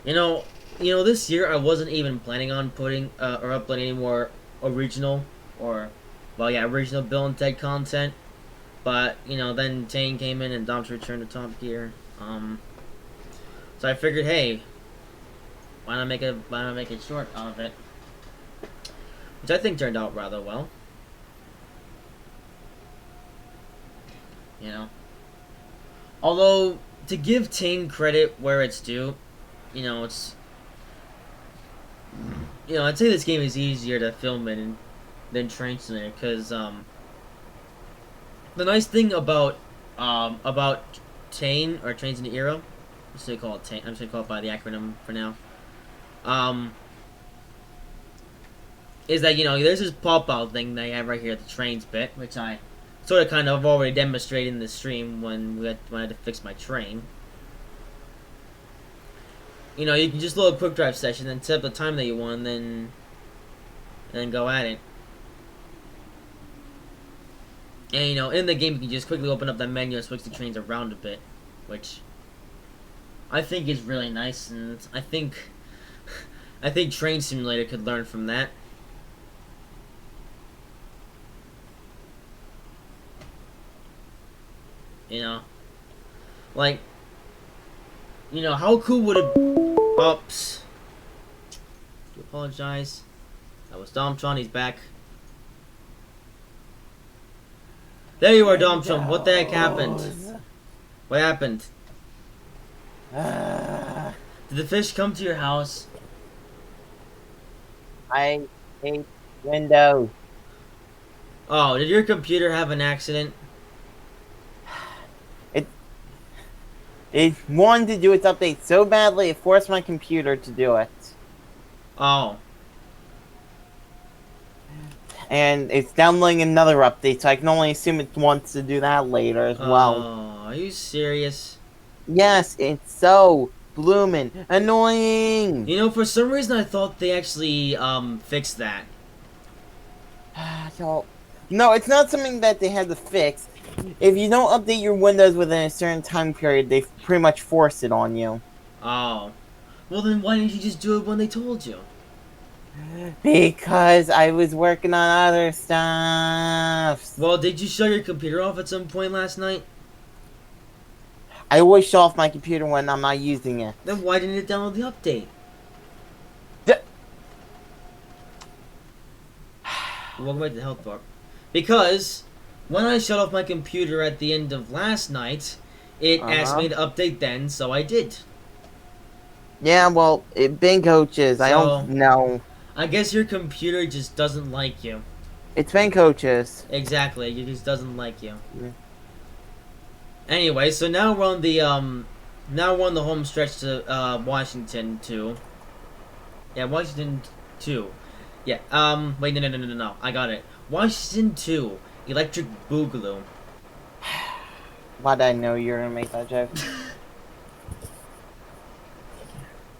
You know, this year I wasn't even planning on putting or uploading any more original original Bill and Ted content. But you know, then Trainz came in and Dom's returned to Top Gear. So I figured, hey, why not make a short out of it, which I think turned out rather well. You know, although to give Trainz credit where it's due, you know, I'd say this game is easier to film in than Trainz in it, because the nice thing about Trainz or Trainz in the Era, I'm just gonna call it Trainz. I'm just gonna call it by the acronym for now. Is that, you know, there's this pop out thing that I have right here, the Trainz bit, which I sort of kind of already demonstrated in the stream when I had to fix my train. You know, you can just load a quick drive session and set up the time that you want, and then go at it. And you know, in the game you can just quickly open up that menu and switch the trains around a bit, which I think is really nice, and I think Train Simulator could learn from that. You know, like, you know, how cool would it? Oops. I apologize. That was Domtron. He's back. There you are, Domtron. What the heck happened? What happened? Did the fish come to your house? I hate Windows. Oh, did your computer have an accident? It wanted to do its update so badly, it forced my computer to do it. Oh. And it's downloading another update, so I can only assume it wants to do that later as well. Oh, are you serious? Yes, it's so bloomin' annoying! You know, for some reason I thought they actually, fixed that. No, it's not something that they had to fix. If you don't update your Windows within a certain time period, they pretty much force it on you. Oh. Well then why didn't you just do it when they told you? Because I was working on other stuff. Well, did you shut your computer off at some point last night? I always shut off my computer when I'm not using it. Then why didn't it download the update? Welcome back to the health bar. Because when I shut off my computer at the end of last night, it asked me to update then, so I did. Yeah, well, been coaches. I So- don't know. I guess your computer just doesn't like you. It's been coaches. Exactly, it just doesn't like you. Yeah. Anyway, so now we're on the home stretch to Washington 2. Yeah, Washington 2. Yeah, wait, no, I got it. Washington 2, Electric Boogaloo. Why did I know you were gonna make that joke?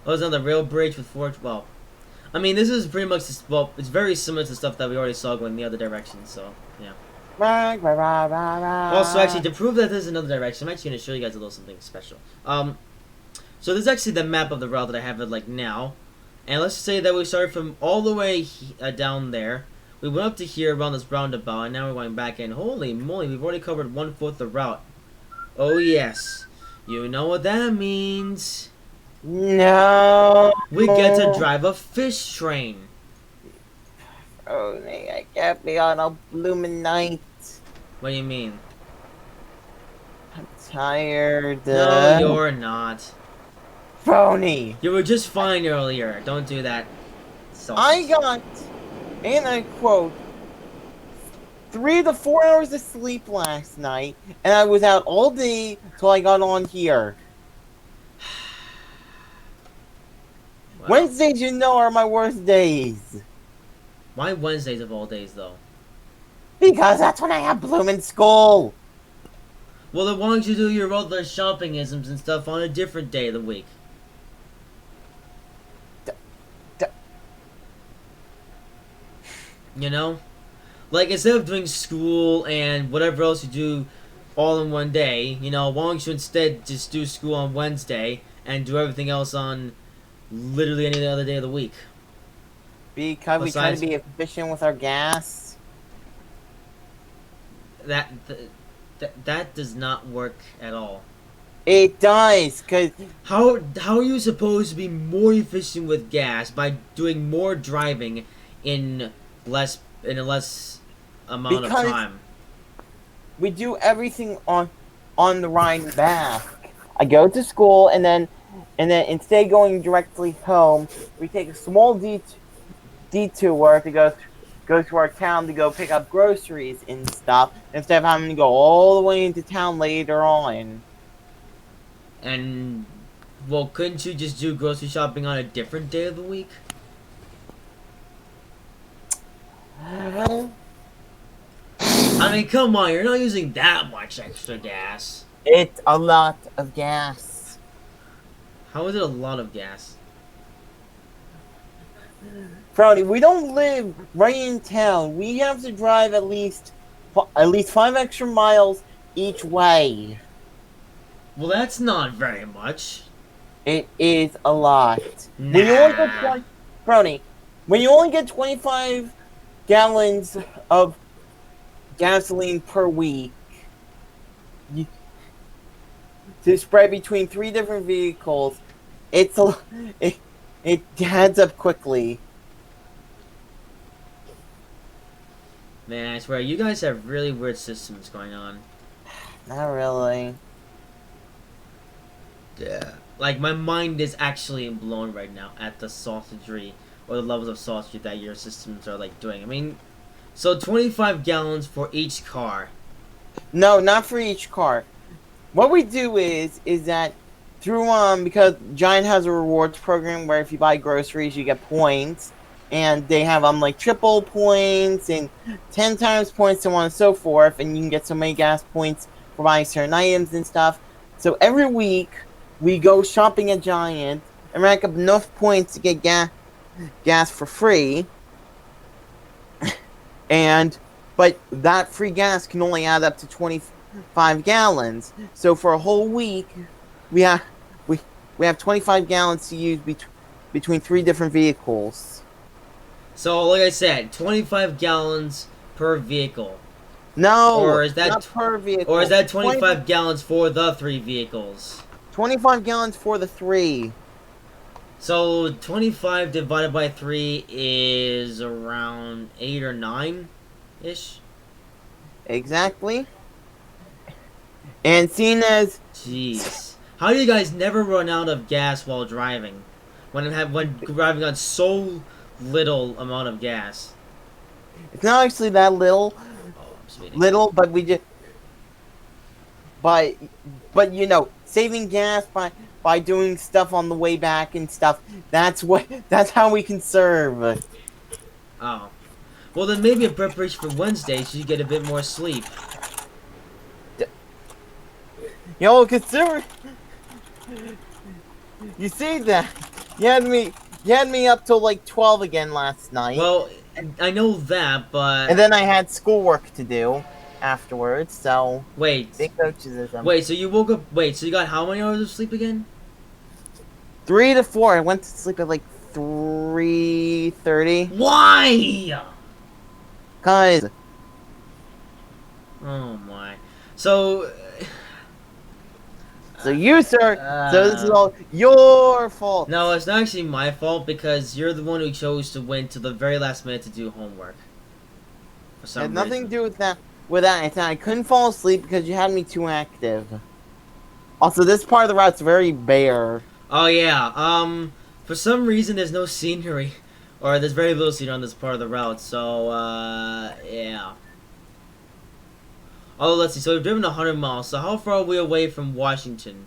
I was on the rail bridge with well, I mean, this is pretty much, well, it's very similar to stuff that we already saw going the other direction, so, yeah. Also, actually, to prove that there's another direction, I'm actually going to show you guys a little something special. So this is actually the map of the route that I have it, like, now. And let's just say that we started from all the way down there. We went up to here around this roundabout, and now we're going back in. Holy moly, we've already covered 1/4 the route. Oh, yes. You know what that means. No. We get to drive a fish train. Oh, I can't be on a blooming night. What do you mean? I'm tired. No, you're not. Phony. You were just fine earlier. Don't do that. I got, and I quote, 3 to 4 hours of sleep last night, and I was out all day till I got on here. Wow. Wednesdays, you know, are my worst days. Why Wednesdays of all days, though? Because that's when I have bloomin' school. Well, then why don't you do your other shopping-isms and stuff on a different day of the week? You know? Like, instead of doing school and whatever else you do all in one day, you know, why don't you instead just do school on Wednesday and do everything else on literally any other day of the week? Because we try to be efficient with our gas. That does not work at all. It does, cause How are you supposed to be more efficient with gas by doing more driving in a less amount of time? We do everything on the ride back. I go to school and then instead of going directly home, we take a small detour to go to our town to go pick up groceries and stuff instead of having to go all the way into town later on. And, well, couldn't you just do grocery shopping on a different day of the week? I mean, come on, you're not using that much extra gas. It's a lot of gas. How is it a lot of gas? Brody, we don't live right in town. We have to drive at least 5 extra miles each way. Well, that's not very much. It is a lot. Nah. When you only get Brody, when you only get 25 gallons of gasoline per week, to spread between 3 different vehicles, it adds up quickly. Man, I swear, you guys have really weird systems going on. Not really. Yeah. Like, my mind is actually blown right now at the sausagery, or the levels of sausagery that your systems are, like, doing. I mean, so 25 gallons for each car. No, not for each car. What we do is that through, because Giant has a rewards program where if you buy groceries, you get points. And they have, like, triple points and 10 times points, so on and so forth. And you can get so many gas points for buying certain items and stuff. So every week, we go shopping at Giant and rack up enough points to get gas for free. But that free gas can only add up to 25 gallons. So for a whole week, we have 25 gallons to use between 3 different vehicles. So, like I said, 25 gallons per vehicle. No, or is that not per vehicle. Or is that 25 gallons for the 3 vehicles? 25 gallons for the 3. So 25 divided by 3 is around 8 or 9 ish. Exactly. And seeing as Jeez. How do you guys never run out of gas while driving? When driving on so little amount of gas. it's not actually that little, Oh, I'm speeding. but we just by but saving gas by doing stuff on the way back and stuff. That's how we conserve. Oh. Well, then maybe a preparation for Wednesday so you get a bit more sleep. Consider you see that you had me up till like 12 again last night. Well, I know that, but... And then I had schoolwork to do afterwards, so Wait. big coachism. Wait, so you woke up... Wait, so you got how many hours of sleep again? 3 to 4. I went to sleep at like 3:30. Why? Cause Oh my. So... you, sir. So this is all your fault. No, it's not actually my fault because you're the one who chose to wait till the very last minute to do homework. For It some had nothing reason. to do with that. I couldn't fall asleep because you had me too active. Also, this part of the route's very bare. Oh yeah, for some reason there's no scenery. Or there's very little scenery on this part of the route, so, yeah. Oh, let's see, so we've driven 100 miles, so how far are we away from Washington?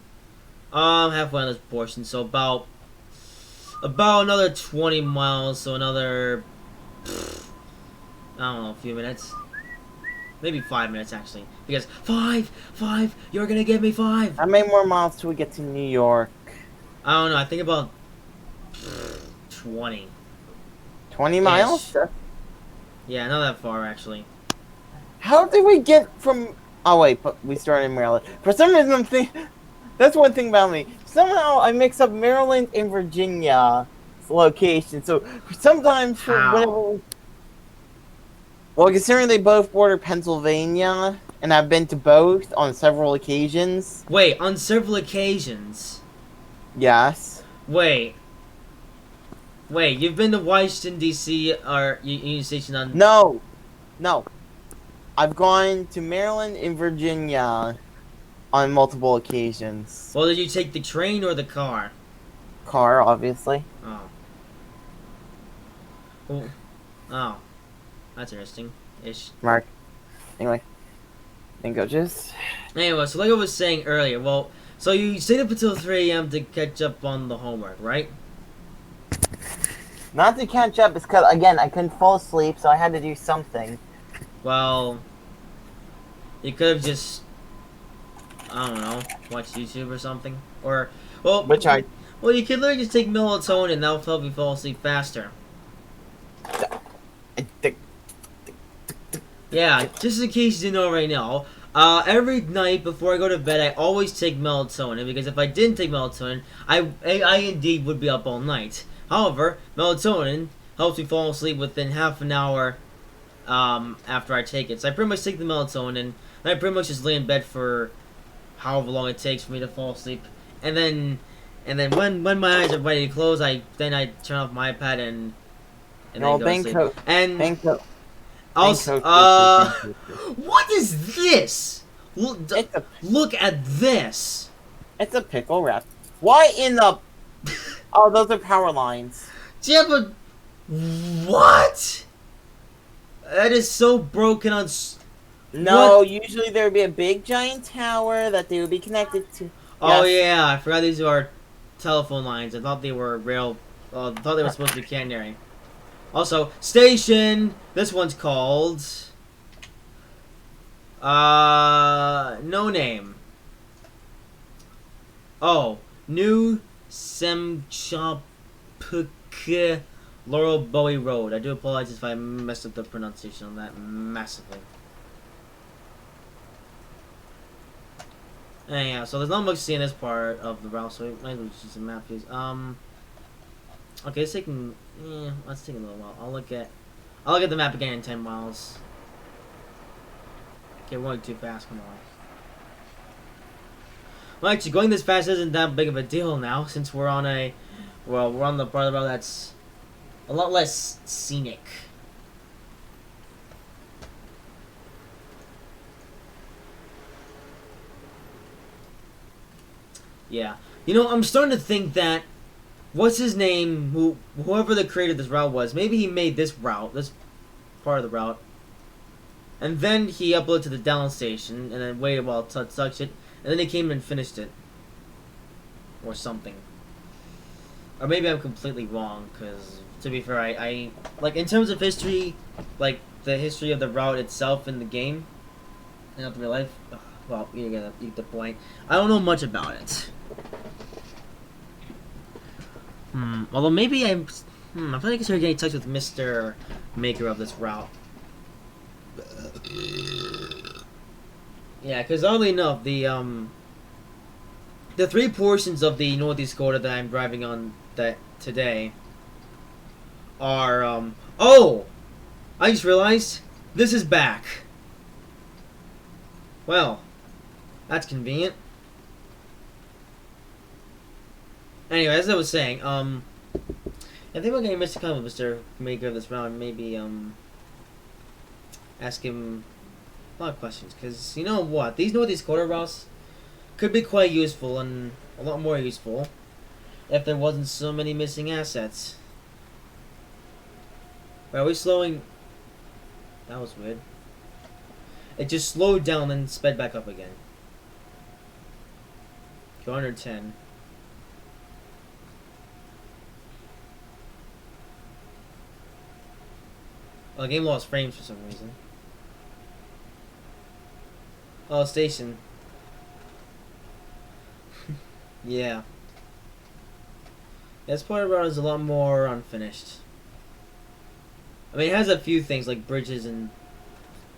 Halfway on this portion, so about another 20 miles, so another, I don't know, a few minutes. Maybe 5 minutes, actually. Because, five, you're gonna give me 5! How many more miles till we get to New York? I don't know, I think about 20. 20 miles? Yeah, not that far, actually. How did we get from... Oh, wait, but we started in Maryland. For some reason, that's one thing about me. Somehow, I mix up Maryland and Virginia location. So, sometimes, for How? whenever... Well, considering they both border Pennsylvania, and I've been to both on several occasions. Wait, on several occasions? Yes. Wait, you've been to Washington, D.C., or Union Station on... No. I've gone to Maryland and Virginia on multiple occasions. Well, did you take the train or the car? Car, obviously. Oh. Oh. That's interesting-ish. Mark. Anyway. Then go just... Anyway, so like I was saying earlier, well, so you stayed up until 3 a.m. to catch up on the homework, right? Not to catch up, it's because, again, I couldn't fall asleep, so I had to do something. Well, you could have just, I don't know, watched YouTube or something. Or, well... Which I... Well, you could literally just take melatonin and that'll help you fall asleep faster. Yeah, just in case you didn't know right now, every night before I go to bed, I always take melatonin, because if I didn't take melatonin, I indeed would be up all night. However, melatonin helps me fall asleep within half an hour after I take it. So I pretty much take the melatonin, and I pretty much just lay in bed for however long it takes for me to fall asleep. And then when my eyes are ready to close, I turn off my iPad and then go to sleep. And also, what is this? Look at this. It's a pickle wrap. Why in the... Oh, those are power lines. Yeah, but what? That is so broken on... No, What? usually there would be a big giant tower that they would be connected to. Oh Yes. yeah, I forgot these are telephone lines. I thought they were I thought they were supposed to be catenary. Also, station. This one's called... no name. Oh, New Semchapuk Laurel Bowie Road. I do apologize if I messed up the pronunciation on that massively. Anyhow, so there's not much to see in this part of the route, so we might as well just use some map views. Okay, it's taking... Yeah, let's take a little while. I'll look at the map again in 10 miles. Okay, we're going too fast, come on. Well, actually, going this fast isn't that big of a deal now, since we're on a... Well, we're on the part of the road that's a lot less scenic. Yeah. You know, I'm starting to think that what's his name? Whoever the creator of this route was, maybe he made this route, this part of the route, and then he uploaded to the down station, and then waited while it sucked it, and then he came and finished it, or something. Or maybe I'm completely wrong, because to be fair, I like in terms of history, like the history of the route itself in the game, and not in real life. Well, you get the point. I don't know much about it. Although maybe I feel like I should get in touch with Mr. Maker of this route. Yeah, because oddly enough, the 3 portions of the Northeast Corridor that I'm driving on today are oh, I just realized this is back. Well, that's convenient. Anyway, as I was saying, I think we're getting Mr. Con with Mr. Maker of this round. Maybe ask him a lot of questions, because you know what, these Northeast Corridor routes could be quite useful, and a lot more useful if there wasn't so many missing assets. Wait, are we slowing? That was weird. It just slowed down and sped back up again. 210. Oh, the game lost frames for some reason. Oh, station. Yeah. This part of the route is a lot more unfinished. I mean, it has a few things like bridges and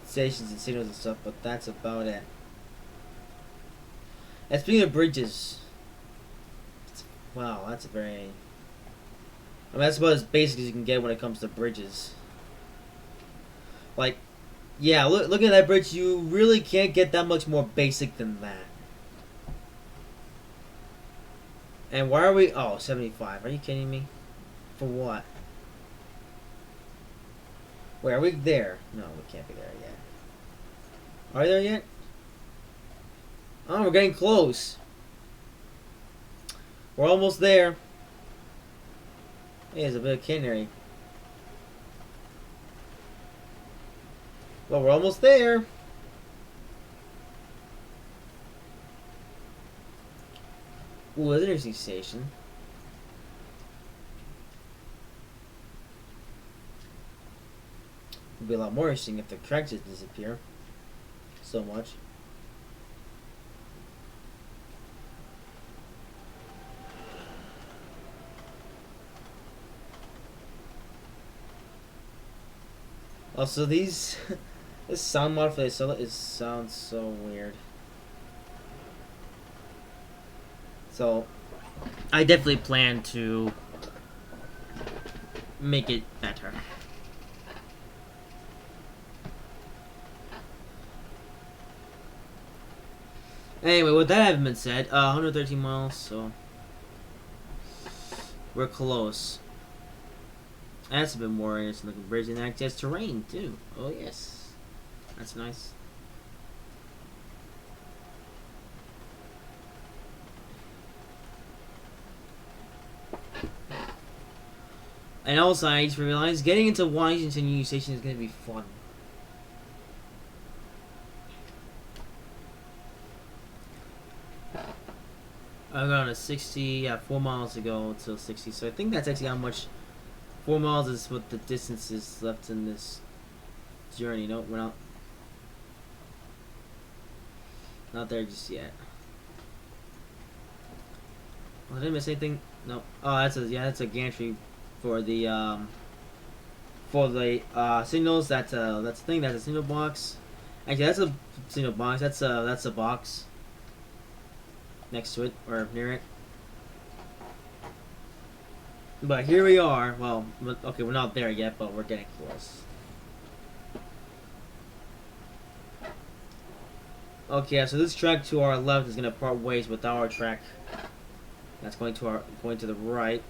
stations and signals and stuff, but that's about it. And speaking of bridges, wow, that's a very... I mean, that's about as basic as you can get when it comes to bridges. Like, yeah, look at that bridge. You really can't get that much more basic than that. And why are we... Oh, 75. Are you kidding me? For what? Wait, are we there? No, we can't be there yet. Are we there yet? Oh, we're getting close. We're almost there. Hey, there's a bit of canary. Well, we're almost there. Ooh, there's an interesting station. It'd be a lot more interesting if the tracks just disappear so much. Also, these this sound mod for the Acela sounds so weird. So, I definitely plan to make it better. Anyway, with that having been said, 113 miles, so we're close. That's a bit more interesting looking bridge, and that has terrain too. Oh yes, that's nice. And also, I just realized getting into Washington Union Station is going to be fun. I got on a 60, yeah, 4 miles ago till 60, so I think that's actually how much 4 miles is what the distance is left in this journey. No, we're not there just yet. Oh, did I miss anything? No. Oh, that's a gantry for the signals. That's a thing. That's a signal box. Actually, that's a signal box. That's a box next to it or near it. But here we are. Well, okay, we're not there yet, but we're getting close. Okay, so this track to our left is gonna part ways with our track. That's going to the right.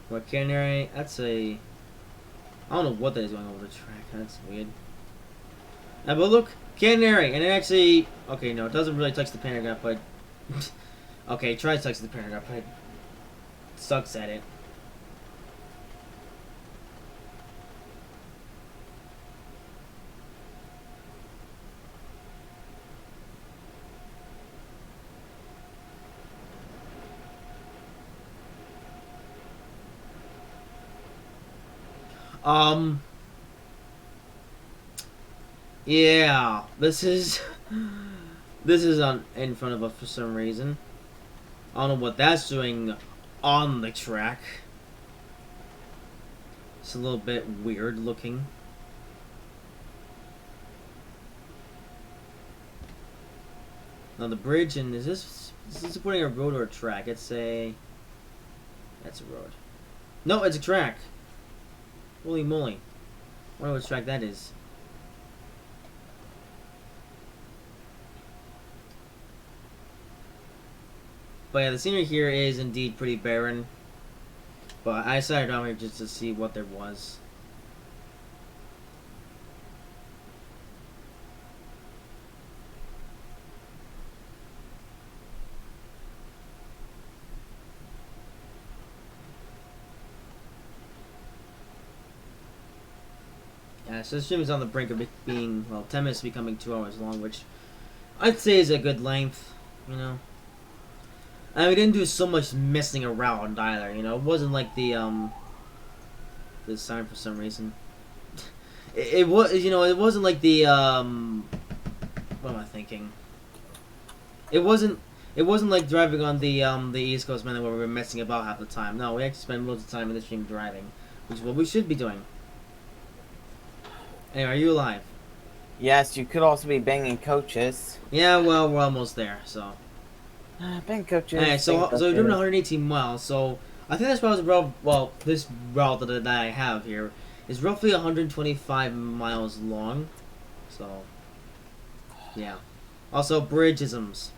What canary? That's a... I don't know what that is going over the track. That's weird. But look, Canary, and it actually... Okay, no, it doesn't really touch the pantograph, but... okay, try to touch the pantograph, but... It sucks at it. Yeah, this is on in front of us for some reason. I don't know what that's doing on the track. It's a little bit weird looking. Now the bridge, and is this supporting a road or a track? That's a road. No, it's a track. Holy moly! I wonder what track that is. But yeah, the scenery here is indeed pretty barren. But I decided down here just to see what there was. Yeah, so the stream is on the brink of it being, well, 10 minutes becoming 2 hours long, which I'd say is a good length, you know. And we didn't do so much messing around either, you know. It wasn't like the sign for some reason. It was, you know, it wasn't like the, what am I thinking? It wasn't like driving on the East Coast Mainland where we were messing about half the time. No, we actually spent most of the time in the stream driving, which is what we should be doing. Hey, are you alive? Yes, you could also be banging coaches. Yeah, well, we're almost there, so. Bang coaches. Alright, so we're doing 118 miles, so I think that's probably about, well, this route that I have here is roughly 125 miles long, so, yeah. Also, bridgeisms.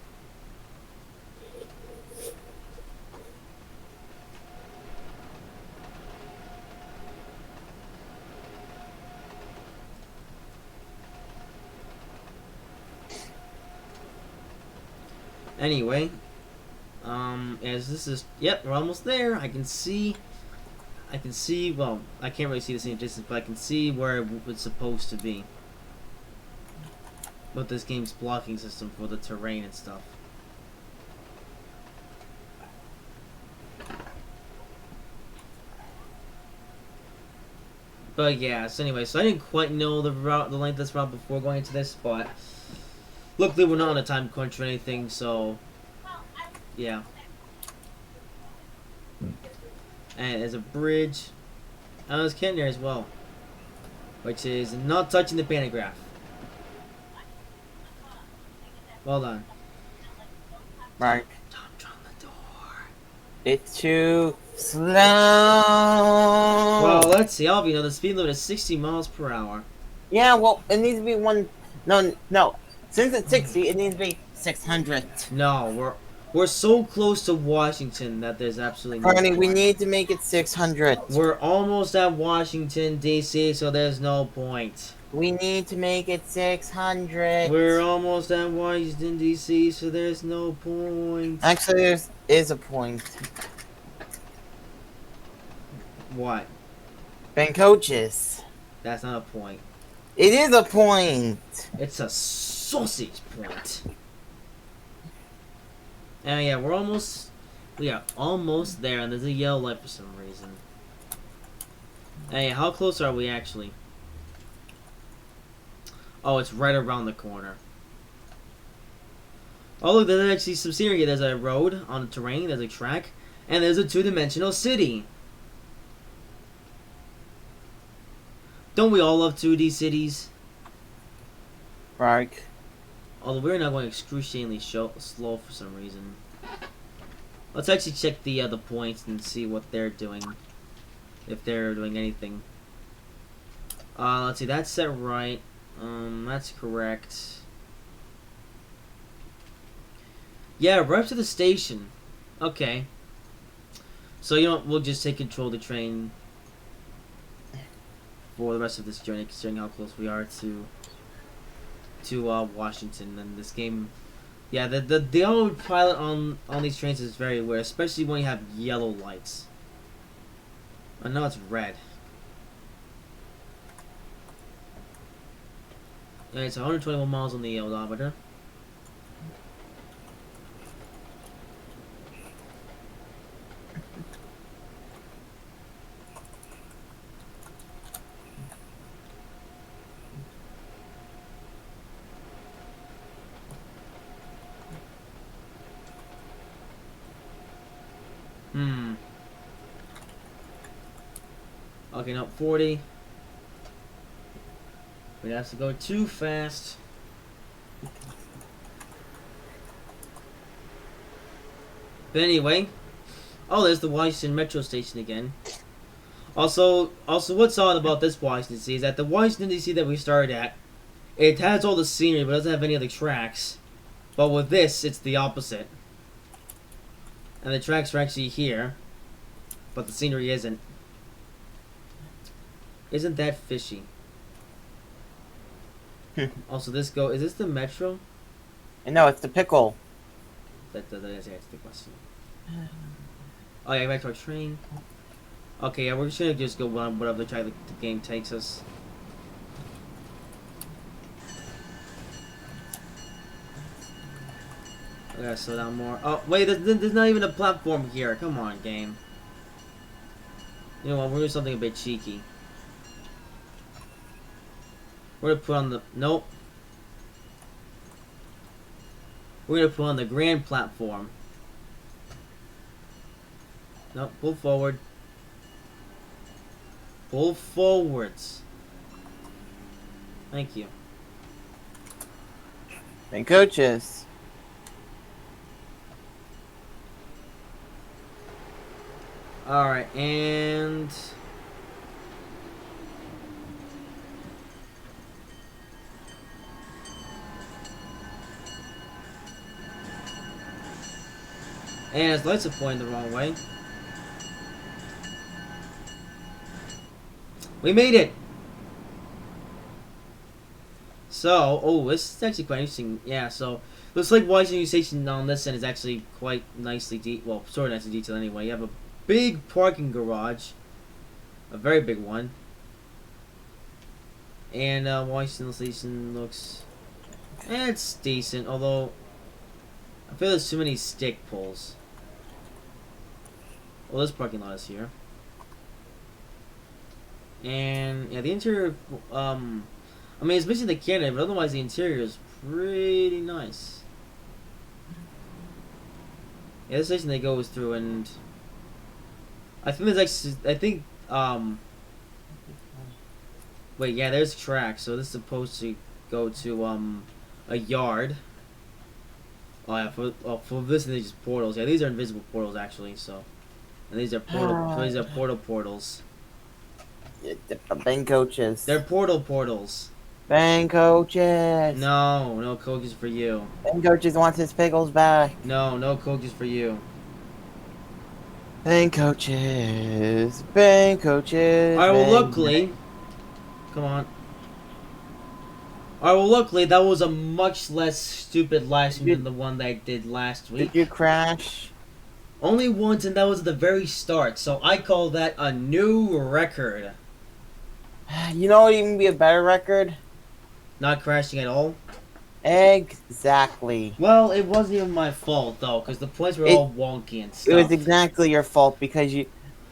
Anyway, as this is, yep, we're almost there. I can see, well, I can't really see the same distance, but I can see where it's supposed to be. With this game's blocking system for the terrain and stuff. But yeah, so anyway, so I didn't quite know the length of this route before going into this, but luckily we're not on a time crunch or anything, so yeah. And there's a bridge. And there's Ken there as well, which is not touching the pantograph. Well done. Mark. Don't on the door. It's too slow. Well, let's see. I'll be, you know, the speed limit is 60 miles per hour. Yeah, well, it needs to be one. No. Since it's 60, it needs to be 600. No, we're so close to Washington that there's absolutely no Barney, point. we need to make it 600. We're almost at Washington, D.C., so there's no point. We need to make it 600. We're almost at Washington, D.C., so there's no point. Actually, there is a point. What? Ben coaches. That's not a point. It is a point. It's a sausage point. And yeah, we are almost there, and there's a yellow light for some reason. Hey, how close are we actually? Oh, it's right around the corner. Oh look, there's actually some scenery here. There's a road on the terrain, there's a track, and there's a two-dimensional city. Don't we all love 2D cities? Mark. Although we're not going excruciatingly slow for some reason. Let's actually check the points and see what they're doing. If they're doing anything. Let's see, that's set right. That's correct. Yeah, right up to the station. Okay. So, you know, we'll just take control of the train for the rest of this journey, considering how close we are to to Washington. And this game, yeah, the autopilot on these trains is very weird, especially when you have yellow lights. I know it's red. Yeah, it's 121 miles on the odometer. Okay, no, 40. We have to go too fast. But anyway, oh, there's the Washington Metro Station again. Also, what's odd about this Washington DC is that the Washington DC that we started at, it has all the scenery, but doesn't have any of the tracks. But with this, it's the opposite. And the tracks are actually here, but the scenery isn't. Isn't that fishy? Also, is this the Metro? No, it's the pickle. That is the question. Oh yeah, back to our train. Okay, yeah, we're just gonna go on whatever the game takes us. I gotta slow down more. Oh wait, there's not even a platform here. Come on, game. You know what? We're doing something a bit cheeky. We're gonna put on the nope. We're gonna put on the grand platform. Nope, pull forward. Pull forwards. Thank you. And coaches. Alright, and his lights are pointing the wrong way. We made it! So, oh, this is actually quite interesting. Yeah, so, looks like Washington Station on this end is actually quite nicely, well, sort of nicely detailed anyway. You have a big parking garage. A very big one. And, Washington Station looks, it's decent, although I feel there's too many stick pulls. Well, this parking lot is here. And, yeah, the interior, I mean, it's missing the cannon, but otherwise the interior is pretty nice. Yeah, this station they goes through, and I think there's actually, wait, yeah, there's tracks, so this is supposed to go to, a yard. Oh, yeah, for this, they're just portals. Yeah, these are invisible portals, actually, so. And these are portals. Bang coaches. They're portals. Bang coaches. No coaches for you. Bang coaches wants his pickles back. No coaches for you. Bang coaches. Bang coaches. Alright, well, bang. luckily. Come on. Alright, well, luckily, that was a much less stupid live stream than the one that I did last week. Did you crash? Only once, and that was at the very start, so I call that a new record. You know what would even be a better record? Not crashing at all? Exactly. Well, it wasn't even my fault, though, because the points were all wonky and stuff. It was exactly your fault because you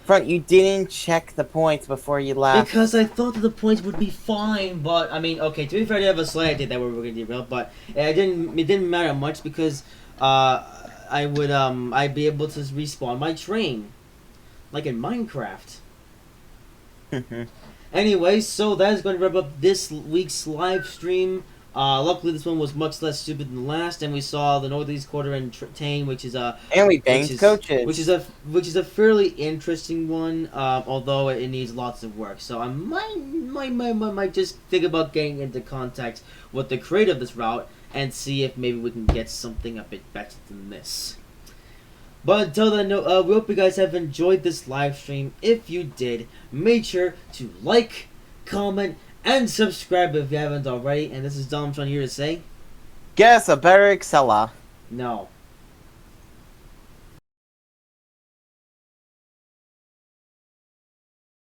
didn't check the points before you left. Because I thought that the points would be fine, but, I mean, okay, to be fair, I did have a slight idea that we were going to derail, but it didn't matter much because, I'd be able to respawn my train. Like in Minecraft. Anyway, so that is going to wrap up this week's live stream. Luckily, this one was much less stupid than the last, and we saw the Northeast Quarter and Trainz, which is a and we banged coaches, which is a fairly interesting one. Although it needs lots of work, so I might just think about getting into contact with the creator of this route and see if maybe we can get something a bit better than this. But until then, we hope you guys have enjoyed this live stream. If you did, make sure to like, comment, and subscribe if you haven't already. And this is Dom Sean here to say, Guess a better Acela. no.